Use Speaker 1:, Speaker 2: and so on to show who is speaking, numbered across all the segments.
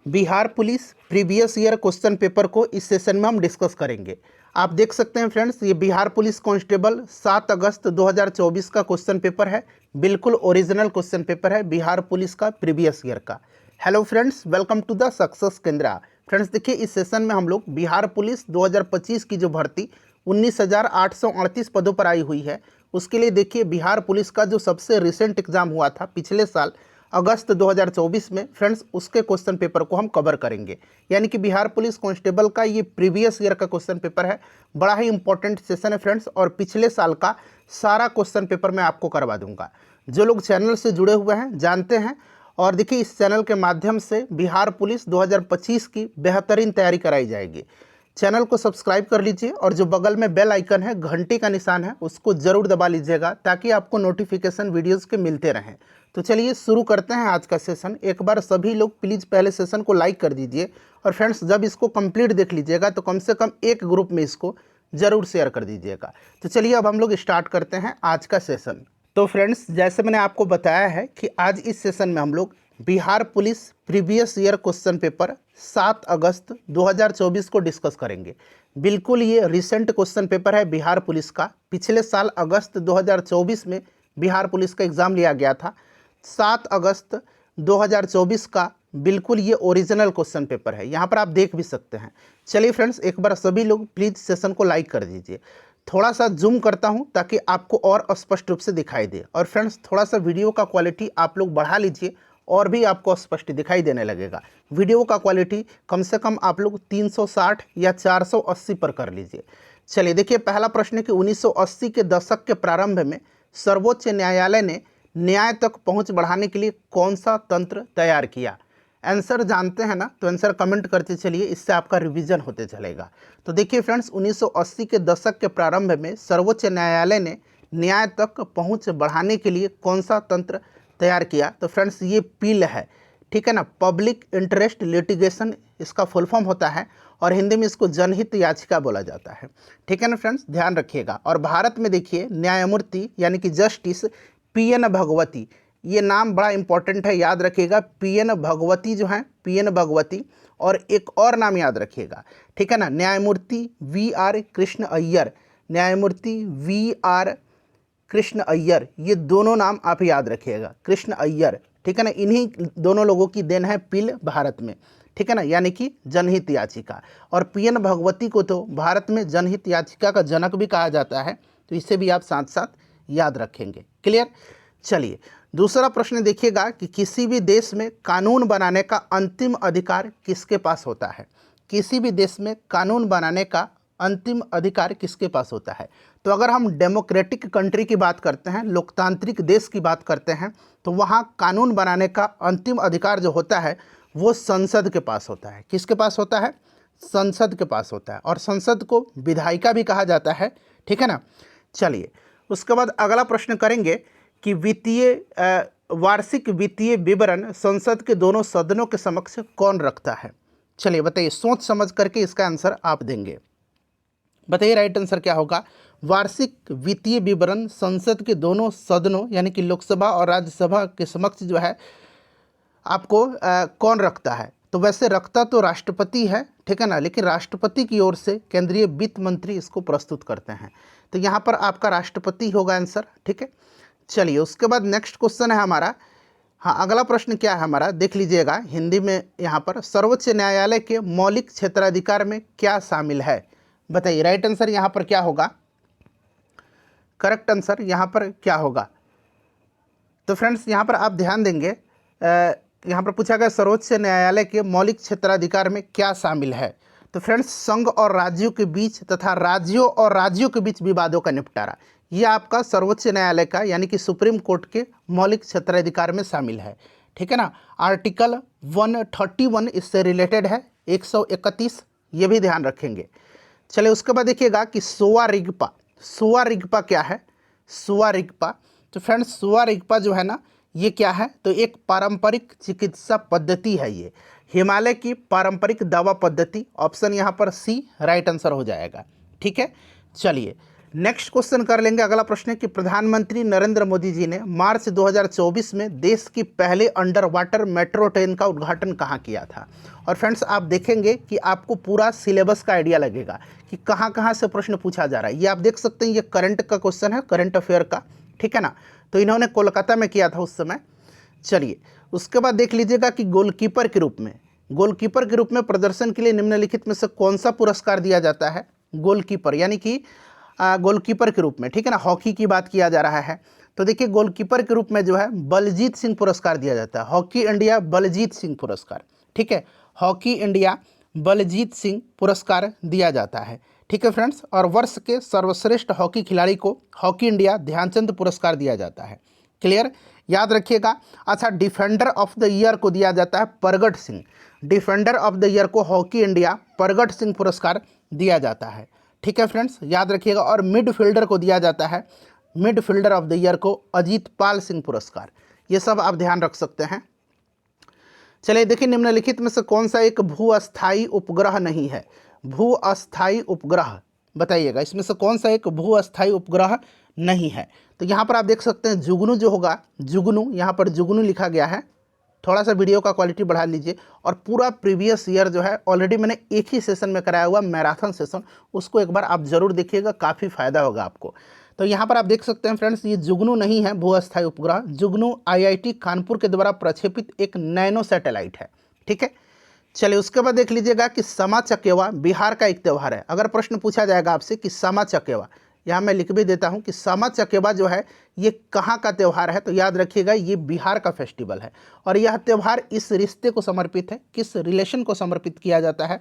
Speaker 1: Bihar police previous year question paper को इस session में हम डिस्कस करेंगे। आप देख सकते हैं फ्रेंड्स, ये बिहार पुलिस कांस्टेबल 7 अगस्त 2024 का क्वेश्चन पेपर है। बिल्कुल ओरिजिनल क्वेश्चन पेपर है बिहार पुलिस का प्रीवियस ईयर का। Hello friends, welcome to the success Kendra. Friends देखिए, इस सेशन में हम लोग बिहार पुलिस 2025 की जो भर्ती 19,838 पदों पर आई हुई है, उसके लिए देखिए बिहार पुलिस का जो सबसे रिसेंट एग्ज़ाम हुआ था पिछले साल अगस्त 2024 में, फ्रेंड्स उसके क्वेश्चन पेपर को हम कवर करेंगे। यानी कि बिहार पुलिस कांस्टेबल का ये प्रीवियस ईयर का क्वेश्चन पेपर है। बड़ा ही इंपॉर्टेंट सेशन है फ्रेंड्स, और पिछले साल का सारा क्वेश्चन पेपर मैं आपको करवा दूंगा। जो लोग चैनल से जुड़े हुए हैं जानते हैं, और देखिए इस चैनल के माध्यम से बिहार पुलिस 2025 की बेहतरीन तैयारी कराई जाएगी। चैनल को सब्सक्राइब कर लीजिए, और जो बगल में बेल आइकन है, घंटी का निशान है, उसको ज़रूर दबा लीजिएगा ताकि आपको नोटिफिकेशन वीडियोस के मिलते रहें। तो चलिए शुरू करते हैं आज का सेशन। एक बार सभी लोग प्लीज़ पहले सेशन को लाइक कर दीजिए, और फ्रेंड्स जब इसको कंप्लीट देख लीजिएगा तो कम से कम एक ग्रुप में इसको ज़रूर शेयर कर दीजिएगा। तो चलिए अब हम लोग स्टार्ट करते हैं आज का सेशन। तो फ्रेंड्स जैसे मैंने आपको बताया है कि आज इस सेशन में हम लोग Bihar police previous year question paper 7 अगस्त 2024 को डिस्कस करेंगे। बिल्कुल ये रिसेंट क्वेश्चन पेपर है बिहार पुलिस का। पिछले साल अगस्त 2024 में बिहार पुलिस का एग्ज़ाम लिया गया था। 7 अगस्त 2024 का बिल्कुल ये ओरिजिनल क्वेश्चन पेपर है, यहाँ पर आप देख भी सकते हैं। चलिए फ्रेंड्स, एक बार सभी लोग प्लीज़ सेशन को लाइक कर दीजिए। थोड़ा सा जूम करता हूँ ताकि आपको और स्पष्ट रूप से दिखाई दे। और फ्रेंड्स थोड़ा सा वीडियो का क्वालिटी आप लोग बढ़ा लीजिए, और भी आपको स्पष्ट दिखाई देने लगेगा। वीडियो का क्वालिटी कम से कम आप लोग 360 या 480 पर कर लीजिए। चलिए देखिए, पहला प्रश्न है कि 1980 के दशक के प्रारंभ में सर्वोच्च न्यायालय ने न्याय तक पहुंच बढ़ाने के लिए कौन सा तंत्र तैयार किया। आंसर जानते हैं ना, तो आंसर कमेंट करते चलिए, इससे आपका रिवीजन होते चलेगा। तो देखिए फ्रेंड्स, 1980 के दशक के प्रारंभ में सर्वोच्च न्यायालय ने न्याय तक पहुंच बढ़ाने के लिए कौन सा तंत्र तैयार किया। तो फ्रेंड्स ये पील है, ठीक है ना, पब्लिक इंटरेस्ट लिटिगेशन इसका फुल फॉर्म होता है, और हिंदी में इसको जनहित याचिका बोला जाता है, ठीक है ना फ्रेंड्स, ध्यान रखिएगा। और भारत में देखिए न्यायमूर्ति यानी कि जस्टिस पीएन भगवती, ये नाम बड़ा इंपॉर्टेंट है, याद रखिएगा। पीएन भगवती जो है, पीएन भगवती, और एक और नाम याद रखिएगा, ठीक है ना, न्यायमूर्ति वीआर कृष्ण अय्यर, न्यायमूर्ति वीआर कृष्ण अय्यर, ये दोनों नाम आप याद रखिएगा, कृष्ण अय्यर, ठीक है ना। इन्हीं दोनों लोगों की देन है पील भारत में, ठीक है ना, यानी कि जनहित याचिका। और पीएन भगवती को तो भारत में जनहित याचिका का जनक भी कहा जाता है, तो इसे भी आप साथ साथ याद रखेंगे। क्लियर। चलिए दूसरा प्रश्न देखिएगा कि किसी भी देश में कानून बनाने का अंतिम अधिकार किसके पास होता है। किसी भी देश में कानून बनाने का अंतिम अधिकार किसके पास होता है। तो अगर हम डेमोक्रेटिक कंट्री की बात करते हैं, लोकतांत्रिक देश की बात करते हैं, तो वहाँ कानून बनाने का अंतिम अधिकार जो होता है वो संसद के पास होता है। किसके पास होता है? संसद के पास होता है, और संसद को विधायिका भी कहा जाता है, ठीक है ना। चलिए उसके बाद अगला प्रश्न करेंगे कि वार्षिक वित्तीय विवरण संसद के दोनों सदनों के समक्ष कौन रखता है। चलिए बताइए, सोच समझ करके इसका आंसर आप देंगे। बताइए राइट आंसर क्या होगा। वार्षिक वित्तीय विवरण संसद के दोनों सदनों यानी कि लोकसभा और राज्यसभा के समक्ष जो है आपको कौन रखता है। तो वैसे रखता तो राष्ट्रपति है, ठीक है ना, लेकिन राष्ट्रपति की ओर से केंद्रीय वित्त मंत्री इसको प्रस्तुत करते हैं। तो यहाँ पर आपका राष्ट्रपति होगा आंसर, ठीक है। चलिए उसके बाद नेक्स्ट क्वेश्चन है हमारा। हाँ, अगला प्रश्न क्या है हमारा, देख लीजिएगा हिंदी में। यहाँ पर सर्वोच्च न्यायालय के मौलिक क्षेत्राधिकार में क्या शामिल है। बताइए राइट आंसर यहाँ पर क्या होगा, करेक्ट आंसर यहाँ पर क्या होगा। तो फ्रेंड्स यहाँ पर आप ध्यान देंगे, यहाँ पर पूछा गया सर्वोच्च न्यायालय के मौलिक क्षेत्राधिकार में क्या शामिल है। तो फ्रेंड्स संघ और राज्यों के बीच तथा राज्यों और राज्यों के बीच विवादों का निपटारा, ये आपका सर्वोच्च न्यायालय का यानी कि सुप्रीम कोर्ट के मौलिक क्षेत्राधिकार में शामिल है, ठीक है ना। आर्टिकल 131 इससे रिलेटेड है, 131, ये भी ध्यान रखेंगे। चलिए उसके बाद देखिएगा कि सोवा रिगपा, सोवा रिगपा क्या है। सोवा रिगपा, तो फ्रेंड्स सोवा रिगपा जो है ना, ये क्या है, तो एक पारंपरिक चिकित्सा पद्धति है। ये हिमालय की पारंपरिक दवा पद्धति, ऑप्शन यहाँ पर सी राइट आंसर हो जाएगा, ठीक है। चलिए नेक्स्ट क्वेश्चन कर लेंगे। अगला प्रश्न है कि प्रधानमंत्री नरेंद्र मोदी जी ने मार्च 2024 में देश की पहले अंडर वाटर मेट्रो ट्रेन का उद्घाटन कहाँ किया था। और फ्रेंड्स आप देखेंगे कि आपको पूरा सिलेबस का आइडिया लगेगा कि कहाँ कहाँ से प्रश्न पूछा जा रहा है। ये आप देख सकते हैं, ये करंट का क्वेश्चन है, करंट अफेयर का, ठीक है ना। तो इन्होंने कोलकाता में किया था उस समय। चलिए उसके बाद देख लीजिएगा कि गोलकीपर के रूप में प्रदर्शन के लिए निम्नलिखित में से कौन सा पुरस्कार दिया जाता है। गोलकीपर यानी कि गोलकीपर के रूप में, ठीक है ना, हॉकी की बात किया जा रहा है। तो देखिए गोलकीपर के रूप में जो है बलजीत सिंह पुरस्कार दिया जाता है, हॉकी इंडिया बलजीत सिंह पुरस्कार, ठीक है, हॉकी इंडिया बलजीत सिंह पुरस्कार दिया जाता है, ठीक है फ्रेंड्स। और वर्ष के सर्वश्रेष्ठ हॉकी खिलाड़ी को हॉकी इंडिया ध्यानचंद पुरस्कार दिया जाता है। क्लियर, याद रखिएगा। अच्छा, डिफेंडर ऑफ द ईयर को दिया जाता है Pargat Singh, defender of the year को हॉकी इंडिया परगट सिंह पुरस्कार दिया जाता है, ठीक है फ्रेंड्स, याद रखिएगा। और मिडफील्डर को दिया जाता है, मिडफील्डर ऑफ द ईयर को अजीत पाल सिंह पुरस्कार। ये सब आप ध्यान रख सकते हैं। चलिए देखिए, निम्नलिखित में से कौन सा एक भू अस्थायी उपग्रह नहीं है। भू अस्थायी उपग्रह बताइएगा, इसमें से कौन सा एक भू अस्थायी उपग्रह नहीं है। तो यहाँ पर आप देख सकते हैं जुगनू जो होगा, जुगनू, यहाँ पर जुगनू लिखा गया है। थोड़ा सा वीडियो का क्वालिटी बढ़ा लीजिए। और पूरा प्रीवियस ईयर जो है ऑलरेडी मैंने एक ही सेशन में कराया हुआ मैराथन सेशन, उसको एक बार आप ज़रूर देखिएगा, काफ़ी फ़ायदा होगा आपको। तो यहाँ पर आप देख सकते हैं फ्रेंड्स, ये जुगनू नहीं है भू अस्थायी उपग्रह। जुगनू आईआईटी कानपुर के द्वारा प्रक्षेपित एक नैनो सैटेलाइट है, ठीक है। चलिए उसके बाद देख लीजिएगा कि समा चकेवा बिहार का एक त्यौहार है। अगर प्रश्न पूछा जाएगा आपसे कि समा चकेवा, यहाँ मैं लिख भी देता हूँ कि समा चकेवा जो है ये कहाँ का त्यौहार है, तो याद रखिएगा ये बिहार का फेस्टिवल है। और यह त्यौहार इस रिश्ते को समर्पित है, किस रिलेशन को समर्पित किया जाता है,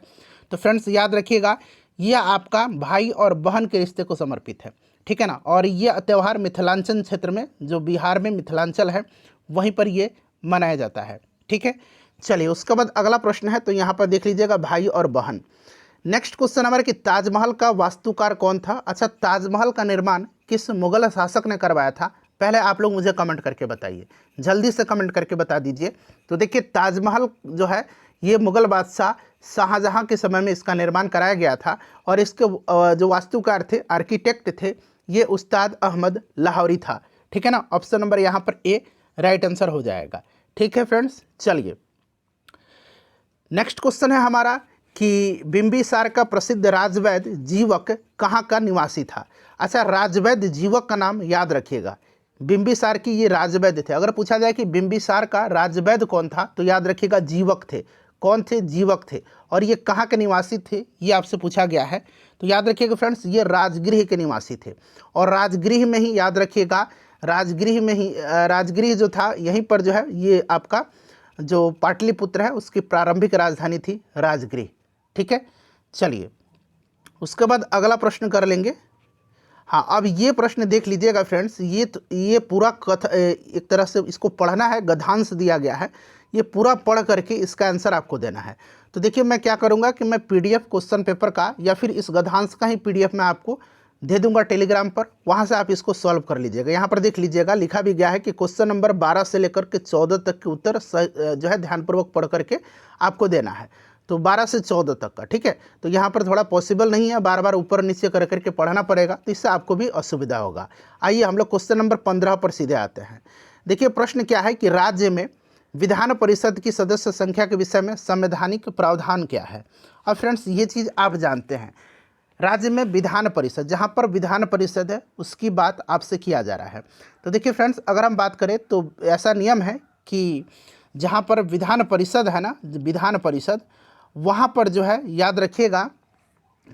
Speaker 1: तो फ्रेंड्स याद रखिएगा यह आपका भाई और बहन के रिश्ते को समर्पित है, ठीक है ना। और यह त्यौहार मिथिलांचल क्षेत्र में, जो बिहार में मिथिलांचल है वहीं पर ये मनाया जाता है, ठीक है। चलिए उसके बाद अगला प्रश्न है, तो यहाँ पर देख लीजिएगा भाई और बहन। नेक्स्ट क्वेश्चन हमारा कि ताजमहल का वास्तुकार कौन था। अच्छा, ताजमहल का निर्माण किस मुगल शासक ने करवाया था, पहले आप लोग मुझे कमेंट करके बताइए, जल्दी से कमेंट करके बता दीजिए। तो देखिए ताजमहल जो है ये मुगल बादशाह शाहजहां के समय में इसका निर्माण कराया गया था। और इसके जो वास्तुकार थे, आर्किटेक्ट थे, ये उस्ताद अहमद लाहौरी था, ठीक है ना। ऑप्शन नंबर यहाँ पर ए राइट आंसर हो जाएगा, ठीक है फ्रेंड्स। चलिए नेक्स्ट क्वेश्चन है हमारा कि बिंबिसार का प्रसिद्ध राजवैद्य जीवक कहाँ का निवासी था। अच्छा, राजवैद्य जीवक का नाम याद रखिएगा, बिंबिसार की ये राजवैद्य थे। अगर पूछा जाए कि बिंबिसार का राजवैद्य कौन था, तो याद रखिएगा जीवक थे। कौन थे? जीवक थे। और ये कहाँ के निवासी थे, ये आपसे पूछा गया है। तो याद रखिएगा फ्रेंड्स, ये राजगृह के निवासी थे। और राजगृह में ही याद रखिएगा, राजगृह में ही राजगृह जो था यहीं पर जो है ये आपका जो पाटलिपुत्र है उसकी प्रारंभिक राजधानी थी राजगृह, ठीक है। चलिए उसके बाद अगला प्रश्न कर लेंगे। हाँ, अब ये प्रश्न देख लीजिएगा फ्रेंड्स, ये पूरा एक तरह से इसको पढ़ना है, गद्यांश दिया गया है, ये पूरा पढ़ करके इसका आंसर आपको देना है। तो देखिए मैं क्या करूँगा कि मैं पीडीएफ क्वेश्चन पेपर का या फिर इस गद्यांश का ही पीडीएफ मैं आपको दे दूंगा टेलीग्राम पर, वहाँ से आप इसको सॉल्व कर लीजिएगा। यहाँ पर देख लीजिएगा लिखा भी गया है कि क्वेश्चन नंबर 12 से लेकर के 14 तक के उत्तर जो है ध्यानपूर्वक पढ़ करके आपको देना है। तो 12 से 14 तक का, ठीक है। तो यहाँ पर थोड़ा पॉसिबल नहीं है, बार बार ऊपर नीचे कर करके पढ़ना पड़ेगा, तो इससे आपको भी असुविधा होगा। आइए हम लोग क्वेश्चन नंबर 15 पर सीधे आते हैं। देखिए प्रश्न क्या है कि राज्य में विधान परिषद की सदस्य संख्या के विषय में संवैधानिक प्रावधान क्या है। अब फ्रेंड्स ये चीज़ आप जानते हैं, राज्य में विधान परिषद, जहाँ पर विधान परिषद है उसकी बात आपसे किया जा रहा है। तो देखिए फ्रेंड्स, अगर हम बात करें तो ऐसा नियम है कि जहाँ पर विधान परिषद है ना, विधान परिषद, वहाँ पर जो है याद रखिएगा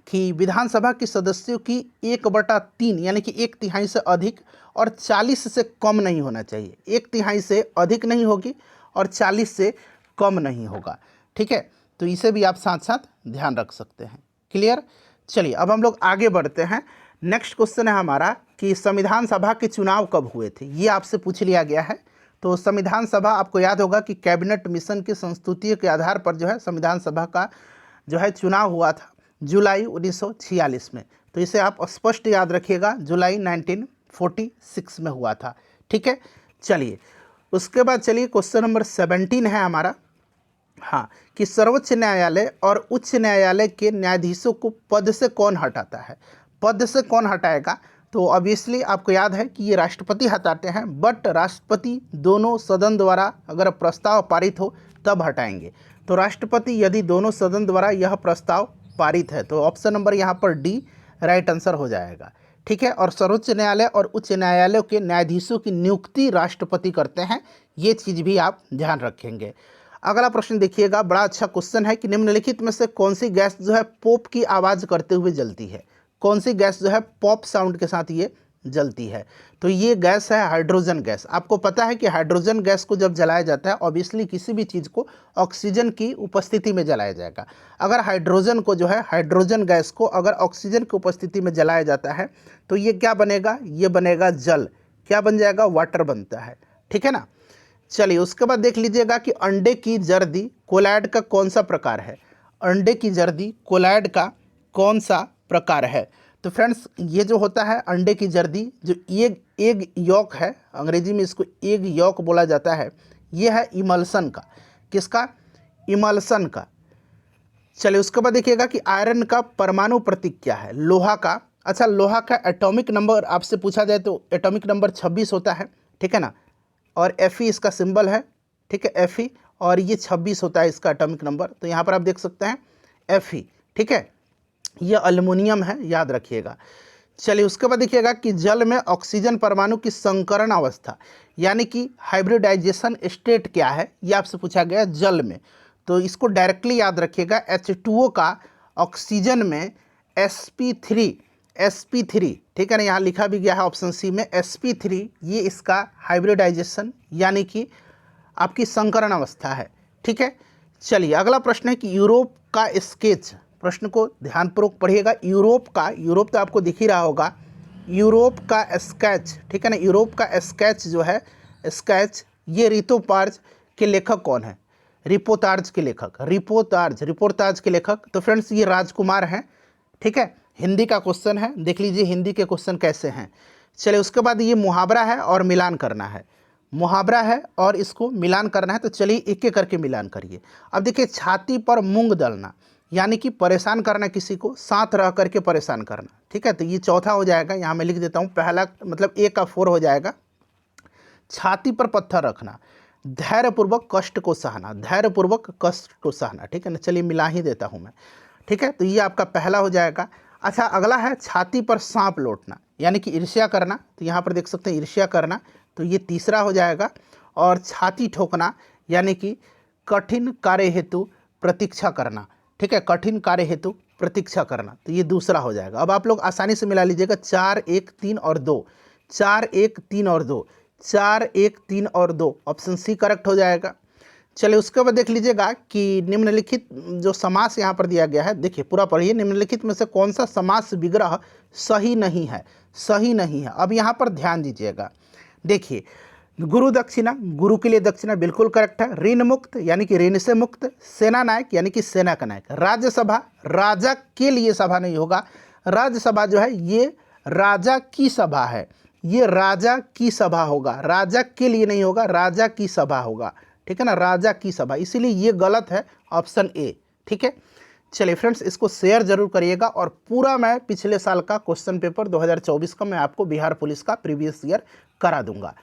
Speaker 1: कि विधानसभा के सदस्यों की 1/3 यानी कि 1/3 से अधिक और 40 से कम नहीं होना चाहिए। 1/3 से अधिक नहीं होगी और 40 से कम नहीं होगा, ठीक है। तो इसे भी आप साथ साथ ध्यान रख सकते हैं। क्लियर। चलिए अब हम लोग आगे बढ़ते हैं। नेक्स्ट क्वेश्चन है हमारा कि संविधान सभा के चुनाव कब हुए थे, ये आपसे पूछ लिया गया है। तो संविधान सभा आपको याद होगा कि कैबिनेट मिशन की संस्तुतियों के आधार पर जो है संविधान सभा का जो है चुनाव हुआ था जुलाई 1946 में। तो इसे आप स्पष्ट याद रखिएगा, जुलाई 1946 में हुआ था, ठीक है। चलिए उसके बाद चलिए क्वेश्चन नंबर 17 है हमारा, हाँ, कि सर्वोच्च न्यायालय और उच्च न्यायालय के न्यायाधीशों को पद से कौन हटाता है। पद से कौन हटाएगा, तो ऑब्वियसली आपको याद है कि ये राष्ट्रपति हटाते हैं, बट राष्ट्रपति दोनों सदन द्वारा अगर प्रस्ताव पारित हो तब हटाएंगे। तो राष्ट्रपति यदि दोनों सदन द्वारा यह प्रस्ताव पारित है तो ऑप्शन नंबर यहाँ पर डी राइट आंसर हो जाएगा। ठीक है, और सर्वोच्च न्यायालय और उच्च न्यायालयों के न्यायाधीशों की नियुक्ति राष्ट्रपति करते हैं, ये चीज़ भी आप ध्यान रखेंगे। अगला प्रश्न देखिएगा, बड़ा अच्छा क्वेश्चन है कि निम्नलिखित में से कौन सी गैस जो है पॉप की आवाज़ करते हुए जलती है। कौन सी गैस जो है पॉप साउंड के साथ ये जलती है, तो ये गैस है हाइड्रोजन गैस। आपको पता है कि हाइड्रोजन गैस को जब जलाया जाता है ऑब्वियसली किसी भी चीज़ को ऑक्सीजन की उपस्थिति में जलाया जाएगा। अगर हाइड्रोजन को जो है हाइड्रोजन गैस को अगर ऑक्सीजन की उपस्थिति में जलाया जाता है तो ये क्या बनेगा, ये बनेगा जल। क्या बन जाएगा, वाटर बनता है। ठीक है ना। चलिए उसके बाद देख लीजिएगा कि अंडे की जर्दी कोलाइड का कौन सा प्रकार है। अंडे की जर्दी कोलाइड का कौन सा प्रकार है, तो फ्रेंड्स ये जो होता है अंडे की जर्दी, जो एग यॉक है, अंग्रेजी में इसको एग यॉक बोला जाता है, ये है इमल्सन का। किसका, इमल्सन का। चलिए उसके बाद देखिएगा कि आयरन का परमाणु प्रतीक क्या है, लोहा का। अच्छा, लोहा का एटॉमिक नंबर आपसे पूछा जाए तो एटॉमिक नंबर 26 होता है। ठीक है ना, और Fe इसका सिंबल है। ठीक है, Fe, और ये 26 होता है इसका एटॉमिक नंबर। तो यहाँ पर आप देख सकते हैं Fe। ठीक है, यह एल्युमिनियम है, याद रखिएगा। चलिए उसके बाद देखिएगा कि जल में ऑक्सीजन परमाणु की संकरण अवस्था यानी कि हाइब्रिडाइजेशन स्टेट क्या है, ये आपसे पूछा गया जल में। तो इसको डायरेक्टली याद रखिएगा, H2O का ऑक्सीजन में sp3, ठीक है ना, यहाँ लिखा भी गया है ऑप्शन सी में sp3, ये इसका हाइब्रिडाइजेशन यानी कि आपकी संकरण अवस्था है। ठीक है। चलिए अगला प्रश्न है कि यूरोप का स्केच, प्रश्न को ध्यानपूर्वक पढ़िएगा। यूरोप तो आपको दिख ही रहा होगा, यूरोप का स्केच। ठीक है ना, यूरोप का स्केच जो है स्केच, ये रिपोर्ताज के लेखक कौन है, रिपोर्ताज के लेखक। तो फ्रेंड्स ये राजकुमार हैं। ठीक है, हिंदी का क्वेश्चन है, देख लीजिए हिंदी के क्वेश्चन कैसे हैं। चलिए उसके बाद ये मुहावरा है और मिलान करना है, मुहावरा है और इसको मिलान करना है। तो चलिए एक एक करके मिलान करिए। अब देखिए, छाती पर मूंग दलना यानी कि परेशान करना, किसी को साथ रह करके परेशान करना। ठीक है, तो ये चौथा हो जाएगा, यहाँ मैं लिख देता हूँ, पहला मतलब ए का 4 हो जाएगा। छाती पर पत्थर रखना, धैर्यपूर्वक कष्ट को सहना, ठीक है ना। चलिए मिला ही देता हूँ मैं। ठीक है, तो ये आपका पहला हो जाएगा। अच्छा, अगला है छाती पर सांप लौटना यानी कि ईर्ष्या करना। तो यहाँ पर देख सकते हैं ईर्ष्या करना, तो ये तीसरा हो जाएगा। और छाती ठोकना यानी कि कठिन कार्य हेतु प्रतीक्षा करना। ठीक है, कठिन कार्य हेतु प्रतीक्षा करना, तो ये दूसरा हो जाएगा। अब आप लोग आसानी से मिला लीजिएगा, 4 1 3 और 2, 4 1 3 और 2, 4 1 3 और 2, ऑप्शन सी करेक्ट हो जाएगा। चलिए उसके बाद देख लीजिएगा कि निम्नलिखित जो समास यहाँ पर दिया गया है, देखिए पूरा पढ़िए, निम्नलिखित में से कौन सा समास विग्रह सही नहीं है, अब यहाँ पर ध्यान दीजिएगा। देखिए, गुरु दक्षिणा, गुरु के लिए दक्षिणा बिल्कुल करेक्ट है। ऋण मुक्त यानी कि ऋण से मुक्त, सेना नायक यानी कि सेना का नायक, राज्यसभा, राजा के लिए सभा नहीं होगा, राज्यसभा जो है ये राजा की सभा है, ये राजा की सभा होगा, राजा के लिए नहीं होगा, राजा की सभा होगा। ठीक है ना, राजा की सभा, इसीलिए ये गलत है, ऑप्शन ए। ठीक है, चलिए फ्रेंड्स इसको शेयर जरूर करिएगा, और पूरा मैं पिछले साल का क्वेश्चन पेपर 2024 का मैं आपको बिहार पुलिस का प्रीवियस ईयर करा दूंगा।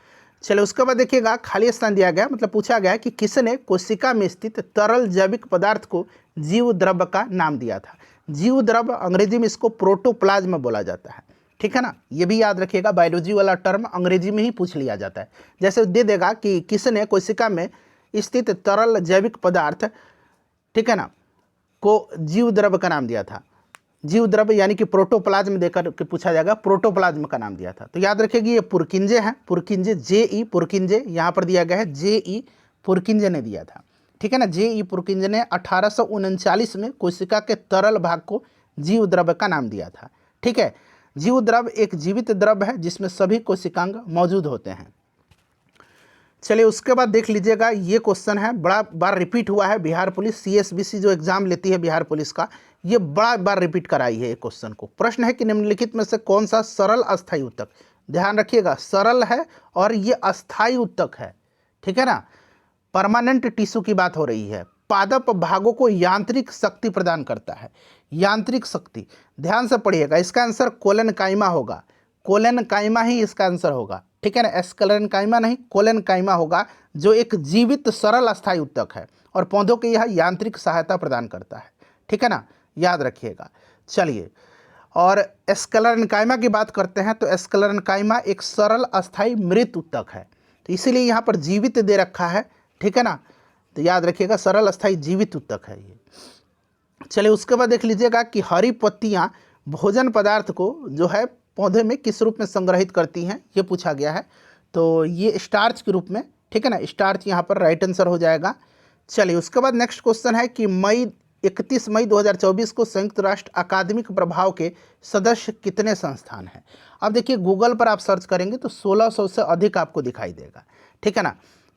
Speaker 1: चलिए उसके बाद देखिएगा, खाली स्थान दिया गया, मतलब पूछा गया कि किसने कोशिका में स्थित तरल जैविक पदार्थ को जीव द्रव्य का नाम दिया था। जीव द्रव्य अंग्रेजी में इसको प्रोटोप्लाज्म बोला जाता है। ठीक है ना, ये भी याद रखिएगा, बायोलॉजी वाला टर्म अंग्रेजी में ही पूछ लिया जाता है। जैसे दे देगा कि किसने कोशिका में स्थित तरल जैविक पदार्थ, ठीक है ना, को जीव द्रव्य का नाम दिया था। जीव द्रव्य यानी कि प्रोटोप्लाज्म देकर के पूछा जाएगा, प्रोटोप्लाज्म का नाम दिया था। तो याद रखिएगा ये पुरकिंजे हैं, पुरकिंजे, J.E. पुरकिंजे यहाँ पर दिया गया है, J.E. पुरकिंजे ने दिया था। ठीक है ना, J.E. पुरकिंजे ने 1839 में कोशिका के तरल भाग को जीव द्रव्य का नाम दिया था। ठीक है, जीव द्रव्य एक जीवित द्रव्य है जिसमें सभी कोशिकांग मौजूद होते हैं। चलिए उसके बाद देख लीजिएगा, ये क्वेश्चन है, बड़ा बार रिपीट हुआ है, बिहार पुलिस CSBC जो एग्जाम लेती है बिहार पुलिस का, ये बड़ा बार रिपीट कराई है एक क्वेश्चन को। प्रश्न है कि निम्नलिखित में से कौन सा सरल अस्थायी उत्तक, ध्यान रखिएगा सरल है और ये अस्थायी उत्तक है। ठीक है ना, परमानेंट टिश्यू की बात हो रही है, पादप भागों को यांत्रिक शक्ति प्रदान करता है। यांत्रिक शक्ति, ध्यान से पढ़िएगा, इसका आंसर कोलेनकाइमा होगा। कोलेनकाइमा ही इसका आंसर होगा, ठीक है ना, एस्केलेनकाइमा नहीं, कोलेनकाइमा होगा, जो एक जीवित सरल अस्थायी उत्तक है और पौधों की यह यांत्रिक सहायता प्रदान करता है, ठीक है ना, याद रखिएगा। चलिए, और एस्केलेनकाइमा की बात करते हैं तो एस्केलेनकाइमा एक सरल अस्थायी मृत उत्तक है, तो इसीलिए यहाँ पर जीवित दे रखा है, ठीक है ना, तो याद रखिएगा सरल अस्थायी जीवित उत्तक है ये। चलिए, उसके बाद देख लीजिएगा कि हरी पत्तियाँ भोजन पदार्थ को जो है पौधे में किस रूप में संग्रहित करती हैं, ये पूछा गया है, तो ये स्टार्च के रूप में, ठीक है ना, स्टार्च यहाँ पर राइट आंसर हो जाएगा। चलिए, उसके बाद नेक्स्ट क्वेश्चन है कि 31 मई 2024 को संयुक्त राष्ट्र अकादमिक प्रभाव के सदस्य कितने संस्थान हैं। अब देखिए, गूगल पर आप सर्च करेंगे तो 1600 से अधिक आपको दिखाई देगा, ठीक है ना,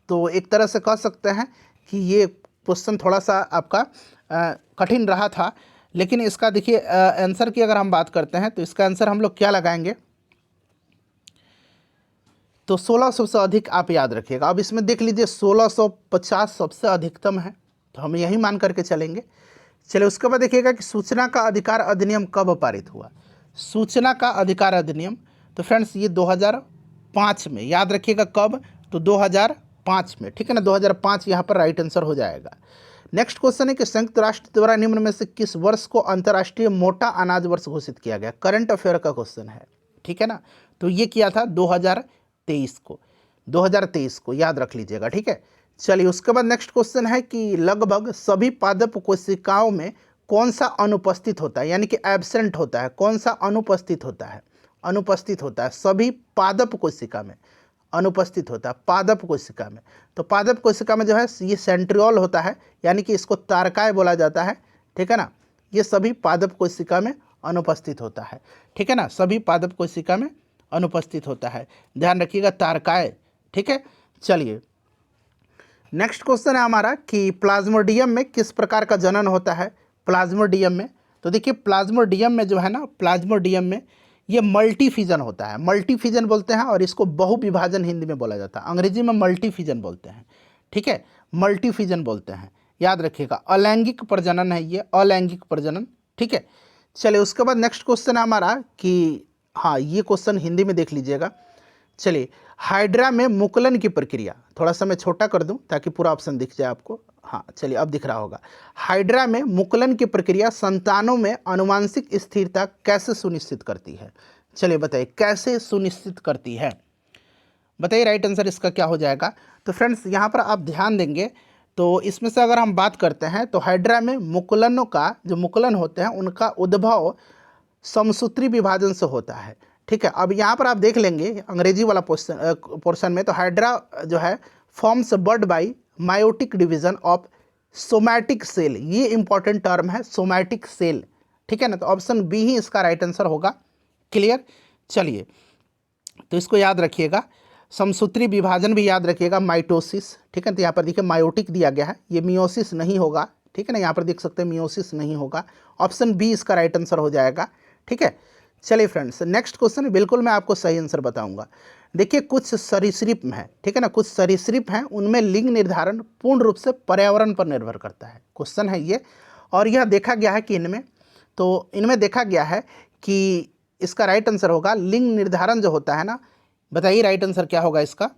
Speaker 1: तो एक तरह से कह सकते हैं कि ये क्वेश्चन थोड़ा सा आपका कठिन रहा था, लेकिन इसका देखिए आंसर की अगर हम बात करते हैं तो इसका आंसर हम लोग क्या लगाएंगे, तो 1600 से अधिक आप याद रखिएगा। अब इसमें देख लीजिए 1650 सबसे अधिकतम है, तो हम यही मान करके चलेंगे। चलिए, उसके बाद देखिएगा कि सूचना का अधिकार अधिनियम कब पारित हुआ। सूचना का अधिकार अधिनियम, तो फ्रेंड्स ये 2005 में, याद रखिएगा कब, तो 2005 में, ठीक है ना, 2005 यहाँ पर राइट आंसर हो जाएगा। नेक्स्ट क्वेश्चन है कि संयुक्त राष्ट्र द्वारा निम्न में से किस वर्ष को अंतर्राष्ट्रीय मोटा अनाज वर्ष घोषित किया गया। करंट अफेयर का क्वेश्चन है, ठीक है ना, तो ये किया था 2023 को, 2023 को याद रख लीजिएगा, ठीक है। चलिए, उसके बाद नेक्स्ट क्वेश्चन है कि लगभग सभी पादप कोशिकाओं में कौन सा अनुपस्थित होता है, यानी कि एब्सेंट होता है, कौन सा अनुपस्थित होता है, अनुपस्थित होता है, सभी पादप कोशिका में अनुपस्थित होता है, पादप कोशिका में। तो पादप कोशिका में जो है ये सेंट्रियोल होता है, यानी कि इसको तारकाय बोला जाता है, ठीक है ना, ये सभी पादप कोशिका में अनुपस्थित होता है, ठीक है ना, सभी पादप कोशिका में अनुपस्थित होता है, ध्यान रखिएगा, तारकाय, ठीक है। चलिए, नेक्स्ट क्वेश्चन है हमारा कि प्लाज्मोडियम में किस प्रकार का जनन होता है। प्लाज्मोडियम में, तो देखिए प्लाज्मोडियम में जो है ना, प्लाज्मोडियम में ये मल्टीफिजन होता है, मल्टीफिजन बोलते हैं, और इसको बहुविभाजन हिंदी में बोला जाता है, अंग्रेजी में मल्टीफिजन बोलते हैं, ठीक है, मल्टीफिजन बोलते हैं, याद रखिएगा। अलैंगिक प्रजनन है ये, अलैंगिक प्रजनन, ठीक है। चलिए, उसके बाद नेक्स्ट क्वेश्चन है हमारा कि, हाँ ये क्वेश्चन हिंदी में देख लीजिएगा। चलिए, हाइड्रा में मुकुलन की प्रक्रिया, थोड़ा सा मैं छोटा कर दूं ताकि पूरा ऑप्शन दिख जाए आपको, हाँ चलिए अब दिख रहा होगा। हाइड्रा में मुकुलन की प्रक्रिया संतानों में आनुवंशिक स्थिरता कैसे सुनिश्चित करती है। चलिए बताइए कैसे सुनिश्चित करती है, बताइए राइट आंसर इसका क्या हो जाएगा। तो फ्रेंड्स यहाँ पर आप ध्यान देंगे तो इसमें से अगर हम बात करते हैं तो हाइड्रा में मुकुलनों का जो मुकुलन होते हैं उनका उद्भव समसूत्री विभाजन से होता है, ठीक है। अब यहाँ पर आप देख लेंगे अंग्रेजी वाला पोर्शन में, तो हाइड्रा जो है forms bird by meiotic division of somatic cell, ये इंपॉर्टेंट टर्म है सोमैटिक सेल, ठीक है ना, तो ऑप्शन बी ही इसका राइट आंसर होगा। क्लियर, चलिए तो इसको याद रखिएगा, समसूत्री विभाजन भी याद रखिएगा, माइटोसिस, ठीक है। तो यहाँ पर देखिए मायोटिक दिया गया है, ये मियोसिस नहीं होगा, ठीक है ना, यहाँ पर देख सकते हैं मियोसिस नहीं होगा, ऑप्शन बी इसका राइट आंसर हो जाएगा, ठीक है। चलिए फ्रेंड्स नेक्स्ट क्वेश्चन बिल्कुल मैं आपको सही आंसर बताऊंगा। देखिए कुछ सरीसृप हैं, ठीक है ना, कुछ सरीसृप हैं उनमें लिंग निर्धारण पूर्ण रूप से पर्यावरण पर निर्भर करता है, क्वेश्चन है ये। और यह देखा गया है कि इनमें देखा गया है कि इसका राइट आंसर होगा लिंग निर्धारण जो होता है ना, बताइए राइट आंसर क्या होगा इसका,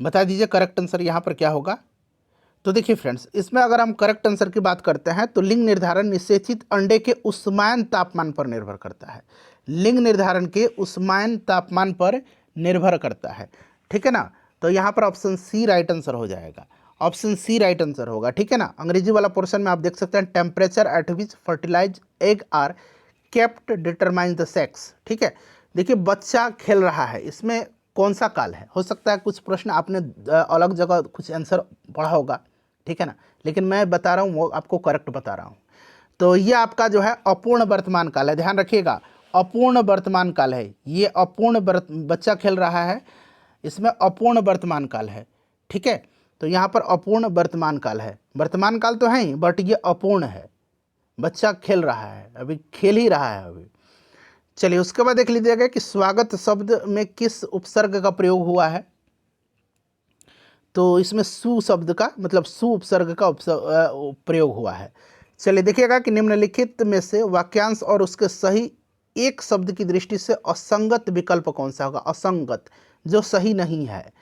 Speaker 1: बता दीजिए करेक्ट आंसर यहाँ पर क्या होगा। तो देखिए फ्रेंड्स इसमें अगर हम करेक्ट आंसर की बात करते हैं तो लिंग निर्धारण निषेचित अंडे के उष्मायन तापमान पर निर्भर करता है, लिंग निर्धारण के उष्मायन तापमान पर निर्भर करता है, ठीक है ना। तो यहाँ पर ऑप्शन सी राइट आंसर हो जाएगा, ऑप्शन सी राइट आंसर होगा, ठीक है ना। अंग्रेजी वाला पोर्शन में आप देख सकते हैं temperature at which fertilize egg are kept determine the sex, ठीक है। देखिए बच्चा खेल रहा है, इसमें कौन सा काल है, हो सकता है कुछ प्रश्न आपने अलग जगह कुछ आंसर पढ़ा होगा, ठीक है ना, लेकिन मैं बता रहा हूँ वो आपको करेक्ट बता रहा हूँ। तो ये आपका जो है अपूर्ण वर्तमान काल है, ध्यान रखिएगा अपूर्ण वर्तमान काल है, ये अपूर्ण बच्चा खेल रहा है, इसमें अपूर्ण वर्तमान काल है, ठीक है। तो यहाँ पर अपूर्ण वर्तमान काल है, वर्तमान काल तो है ही बट ये अपूर्ण है, बच्चा खेल रहा है, अभी खेल ही रहा है अभी। चलिए उसके बाद देख लीजिएगा कि स्वागत शब्द में किस उपसर्ग का प्रयोग हुआ है। तो इसमें सु शब्द का मतलब सु उपसर्ग का प्रयोग हुआ है। चलिए देखिएगा कि निम्नलिखित में से वाक्यांश और उसके सही एक शब्द की दृष्टि से असंगत विकल्प कौन सा होगा। असंगत जो सही नहीं है।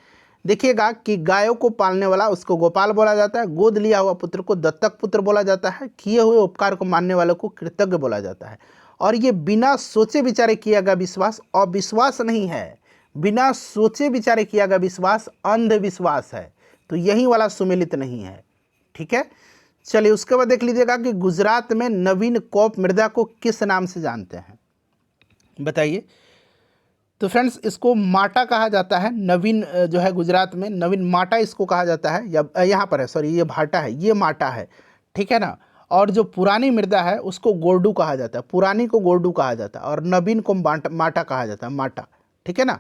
Speaker 1: देखिएगा कि गायों को पालने वाला उसको गोपाल बोला जाता है, गोद लिया हुआ पुत्र को दत्तक पुत्र बोला जाता है, किए हुए उपकार को मानने वालों को कृतज्ञ बोला जाता है। और ये बिना सोचे विचारे किया गया विश्वास अविश्वास नहीं है, बिना सोचे विचारे किया गया विश्वास अंधविश्वास है। तो यही वाला सुमेलित नहीं है। ठीक है, चलिए उसके बाद देख लीजिएगा कि गुजरात में नवीन कोप मृदा को किस नाम से जानते हैं, बताइए। तो फ्रेंड्स इसको माटा कहा जाता है। नवीन जो है गुजरात में नवीन माटा इसको कहा जाता है, या यहाँ पर है, सॉरी ये भाटा है, ये माटा है, ठीक है ना। और जो पुरानी मृदा है उसको गोरडू कहा जाता है, पुरानी को गोरडू कहा जाता है, और नवीन को माटा कहा जाता है, माटा, ठीक है ना।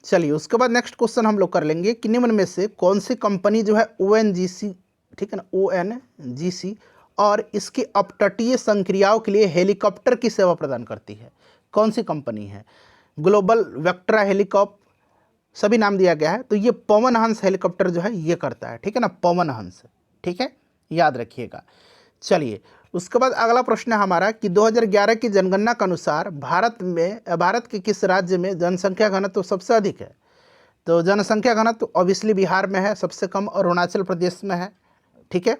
Speaker 1: चलिए उसके बाद नेक्स्ट क्वेश्चन हम लोग कर लेंगे कि निम्न में से कौन सी कंपनी जो है ONGC, ठीक है ना, ONGC और इसकी अपतटीय संक्रियाओं के लिए हेलीकॉप्टर की सेवा प्रदान करती है, कौन सी कंपनी है। ग्लोबल वेक्ट्रा हेलीकॉप्टर सभी नाम दिया गया है। तो ये पवन हंस हेलीकॉप्टर जो है ये करता है, ठीक है ना, पवन हंस, ठीक है, याद रखिएगा। चलिए उसके बाद अगला प्रश्न है हमारा कि 2011 की जनगणना के अनुसार भारत के किस राज्य में जनसंख्या घनत्व तो सबसे अधिक है। तो जनसंख्या घनत्व तो ऑब्वियसली बिहार में है, सबसे कम अरुणाचल प्रदेश में है, ठीक है।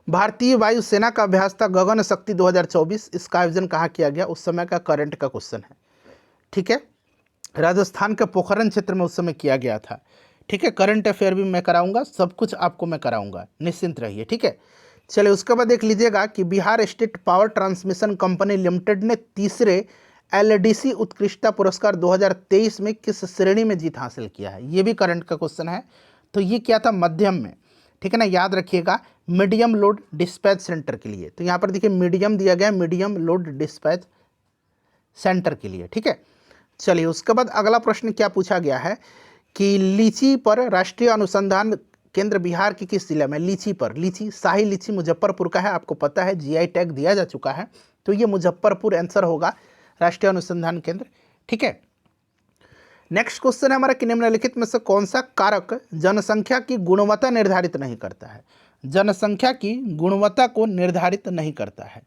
Speaker 1: भारतीय वायुसेना का अभ्यास था गगन शक्ति 2024, इसका आयोजन कहाँ किया गया, उस समय का करंट का क्वेश्चन है, ठीक है। राजस्थान के पोखरण क्षेत्र में उस समय किया गया था, ठीक है। करंट अफेयर भी मैं कराऊंगा, सब कुछ आपको मैं कराऊंगा, निश्चिंत रहिए, ठीक है। चलिए उसके बाद देख लीजिएगा कि Bihar state power transmission company limited ने तीसरे LDC उत्कृष्टता पुरस्कार 2023 में किस श्रेणी में जीत हासिल किया है, ये भी करंट का क्वेश्चन है। तो ये क्या था, मध्यम में, ठीक है ना, याद रखिएगा, मीडियम लोड डिस्पैच सेंटर के लिए। तो यहाँ पर देखिए मीडियम दिया गया, मीडियम लोड डिस्पैच सेंटर के लिए, ठीक है। चलिए उसके बाद अगला प्रश्न क्या पूछा गया है कि लीची पर राष्ट्रीय अनुसंधान केंद्र बिहार के किस जिले में, लीची पर, लीची शाही लीची मुजफ्फरपुर का है, आपको पता है GI टैग दिया जा चुका है। तो ये मुजफ्फरपुर आंसर होगा, राष्ट्रीय अनुसंधान केंद्र, ठीक है। नेक्स्ट क्वेश्चन है हमारा कि निम्नलिखित में से कौन सा कारक जनसंख्या की गुणवत्ता निर्धारित नहीं करता है, जनसंख्या की गुणवत्ता को निर्धारित नहीं करता है,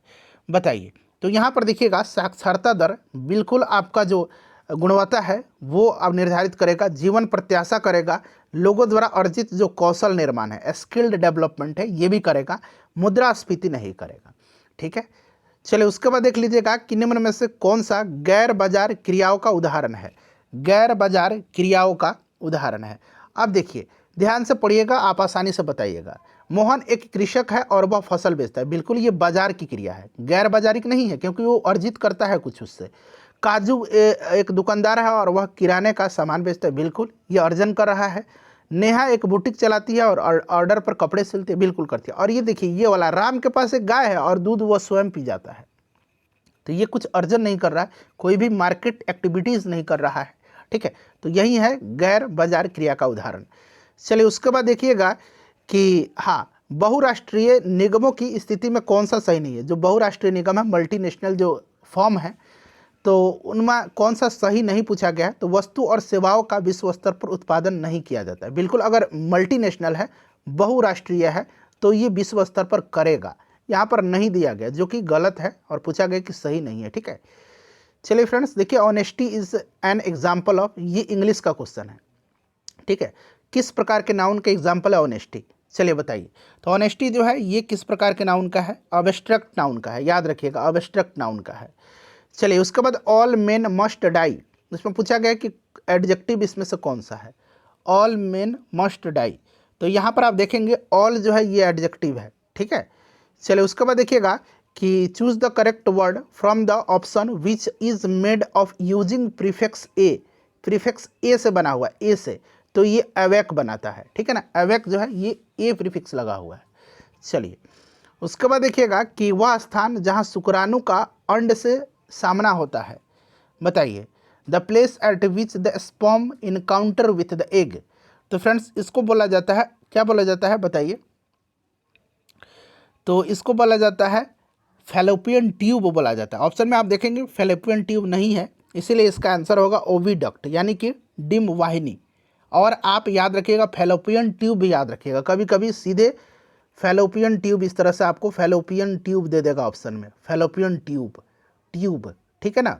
Speaker 1: बताइए। तो यहाँ पर देखिएगा साक्षरता दर बिल्कुल आपका जो गुणवत्ता है वो अब निर्धारित करेगा, जीवन प्रत्याशा करेगा, लोगों द्वारा अर्जित जो कौशल निर्माण है, स्किल्ड डेवलपमेंट है, ये भी करेगा, मुद्रास्फीति नहीं करेगा, ठीक है। चलिए उसके बाद देख लीजिएगा कि निम्न में से कौन सा गैर बाजार क्रियाओं का उदाहरण है, गैर बाजार क्रियाओं का उदाहरण है। अब देखिए ध्यान से पढ़िएगा, आप आसानी से बताइएगा। मोहन एक कृषक है और वह फसल बेचता है, बिल्कुल ये बाजार की क्रिया है, गैर बाजारिक नहीं है, क्योंकि वो अर्जित करता है कुछ उससे। काजू एक दुकानदार है और वह किराने का सामान बेचता है, बिल्कुल ये अर्जन कर रहा है। नेहा एक बुटीक चलाती है और ऑर्डर पर कपड़े सिलती है, बिल्कुल करती है। और ये देखिए ये वाला राम के पास एक गाय है और दूध वह स्वयं पी जाता है। तो ये कुछ अर्जन नहीं कर रहा है, कोई भी मार्केट एक्टिविटीज़ नहीं कर रहा है, ठीक है। तो यही है गैर बाजार क्रिया का उदाहरण। चलिए उसके बाद देखिएगा कि हाँ, बहुराष्ट्रीय निगमों की स्थिति में कौन सा सही नहीं है। जो बहुराष्ट्रीय निगम है, मल्टीनेशनल जो फॉर्म है, तो उनमें कौन सा सही नहीं पूछा गया है। तो वस्तु और सेवाओं का विश्व स्तर पर उत्पादन नहीं किया जाता है, बिल्कुल। अगर मल्टीनेशनल है, बहुराष्ट्रीय है, तो ये विश्व स्तर पर करेगा, यहाँ पर नहीं दिया गया, जो कि गलत है और पूछा गया कि सही नहीं है, ठीक है। चलिए फ्रेंड्स देखिए, honesty is an example of, ये इंग्लिश का क्वेश्चन है, ठीक है। किस प्रकार के नाउन का एग्जाम्पल है ऑनेस्टी, चलिए बताइए। तो ऑनेस्टी जो है ये किस प्रकार के नाउन का है, अब्स्ट्रैक्ट नाउन का है, याद रखिएगा अब्स्ट्रैक्ट नाउन का है। चलिए उसके बाद ऑल मेन मस्ट डाई, इसमें पूछा गया कि एडजेक्टिव इसमें से कौन सा है, ऑल मेन मस्ट डाई। तो यहाँ पर आप देखेंगे ऑल जो है ये एडजेक्टिव है, ठीक है। चलिए उसके बाद देखिएगा कि choose the correct word from the option which is made of using prefix A, prefix A से बना हुआ है, ए से, तो ये अवेक बनाता है, ठीक है ना। अवेक जो है ये ए प्रीफिक्स लगा हुआ है। चलिए उसके बाद देखिएगा कि वह स्थान जहाँ शुक्राणु का अंड से सामना होता है, बताइए। The place at which the sperm encounter with the egg. तो फ्रेंड्स इसको बोला जाता है, क्या बोला जाता है बताइए। तो इसको बोला जाता है फैलोपियन ट्यूब बोला जाता है। ऑप्शन में आप देखेंगे फैलोपियन ट्यूब नहीं है, इसीलिए इसका आंसर होगा ओविडक्ट, यानी कि डिम वाहिनी। और आप याद रखिएगा फैलोपियन ट्यूब भी याद रखिएगा, कभी कभी सीधे फैलोपियन ट्यूब इस तरह से आपको फैलोपियन ट्यूब दे देगा ऑप्शन में, फैलोपियन ट्यूब, ट्यूब, ठीक है ना।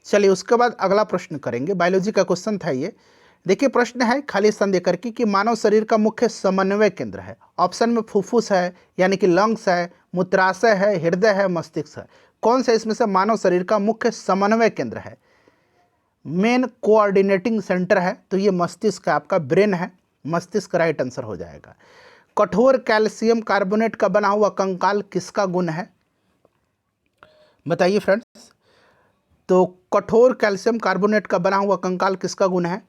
Speaker 1: चलिए उसके बाद अगला प्रश्न करेंगे, बायोलॉजी का क्वेश्चन था ये। देखिए प्रश्न है खाली स्थान देकर कि मानव शरीर का मुख्य समन्वय केंद्र है। ऑप्शन में फुफ्फुस है, यानी कि लंग्स है, मूत्राशय है, हृदय है, मस्तिष्क है। कौन सा इसमें से मानव शरीर का मुख्य समन्वय केंद्र है, मेन कोऑर्डिनेटिंग सेंटर है? तो ये मस्तिष्क का आपका ब्रेन है, मस्तिष्क राइट आंसर हो जाएगा। कठोर कैल्शियम कार्बोनेट का बना हुआ कंकाल किसका गुण है, बताइए फ्रेंड्स। तो कठोर कैल्शियम कार्बोनेट का बना हुआ कंकाल किसका गुण है?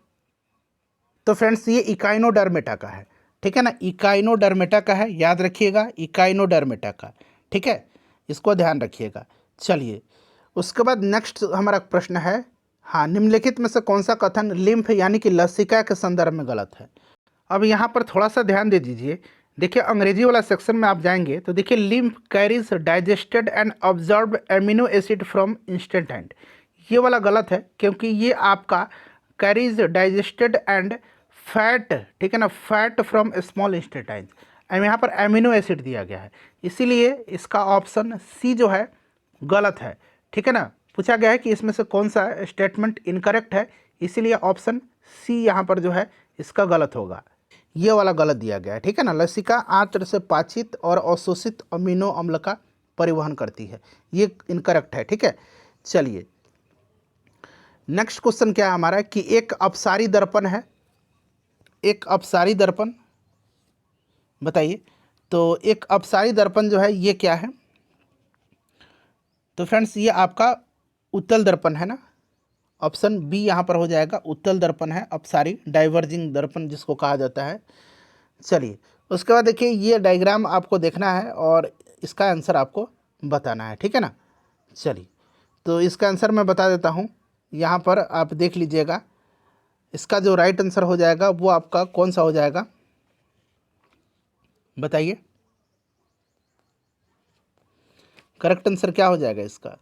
Speaker 1: तो फ्रेंड्स ये इकाइनोडर्मेटा का है, ठीक है ना, इकाइनोडर्मेटा का है, याद रखिएगा इकाइनोडर्मेटा का, ठीक है, इसको ध्यान रखिएगा। चलिए उसके बाद नेक्स्ट हमारा प्रश्न है, हाँ, निम्नलिखित में से कौन सा कथन लिम्फ यानी कि लसिका के संदर्भ में गलत है? अब यहाँ पर थोड़ा सा ध्यान दे दीजिए। देखिए अंग्रेजी वाला सेक्शन में आप जाएंगे तो देखिए lymph carries digested and observe amino acid from intestine, ये वाला गलत है क्योंकि ये आपका कैरीज डाइजेस्टेड एंड फैट, ठीक है ना, फैट फ्रॉम स्मॉल इंस्टेंटाइन, यहाँ पर एमिनो एसिड दिया गया है, इसीलिए इसका ऑप्शन सी जो है गलत है, ठीक है ना। पूछा गया है कि इसमें से कौन सा स्टेटमेंट इनकरेक्ट है, इसीलिए ऑप्शन सी यहाँ पर जो है इसका गलत होगा, ये वाला गलत दिया गया है, ठीक है ना। लसिका आंत्र से पाचित और अवशोषित अमीनो अम्ल का परिवहन करती है, ये इनकरेक्ट है, ठीक है। चलिए नेक्स्ट क्वेश्चन क्या है हमारा कि एक अपसारी दर्पण है, एक अपसारी दर्पण, बताइए। तो एक अपसारी दर्पण जो है ये क्या है? तो फ्रेंड्स ये आपका उत्तल दर्पण है ना, ऑप्शन बी यहाँ पर हो जाएगा, उत्तल दर्पण है अपसारी, डाइवर्जिंग दर्पण जिसको कहा जाता है। चलिए उसके बाद देखिए ये डायग्राम आपको देखना है और इसका आंसर आपको बताना है, ठीक है ना। चलिए तो इसका आंसर मैं बता देता हूँ, यहाँ पर आप देख लीजिएगा, इसका जो राइट आंसर हो जाएगा वो आपका कौन सा हो जाएगा, बताइए करेक्ट आंसर क्या हो जाएगा इसका?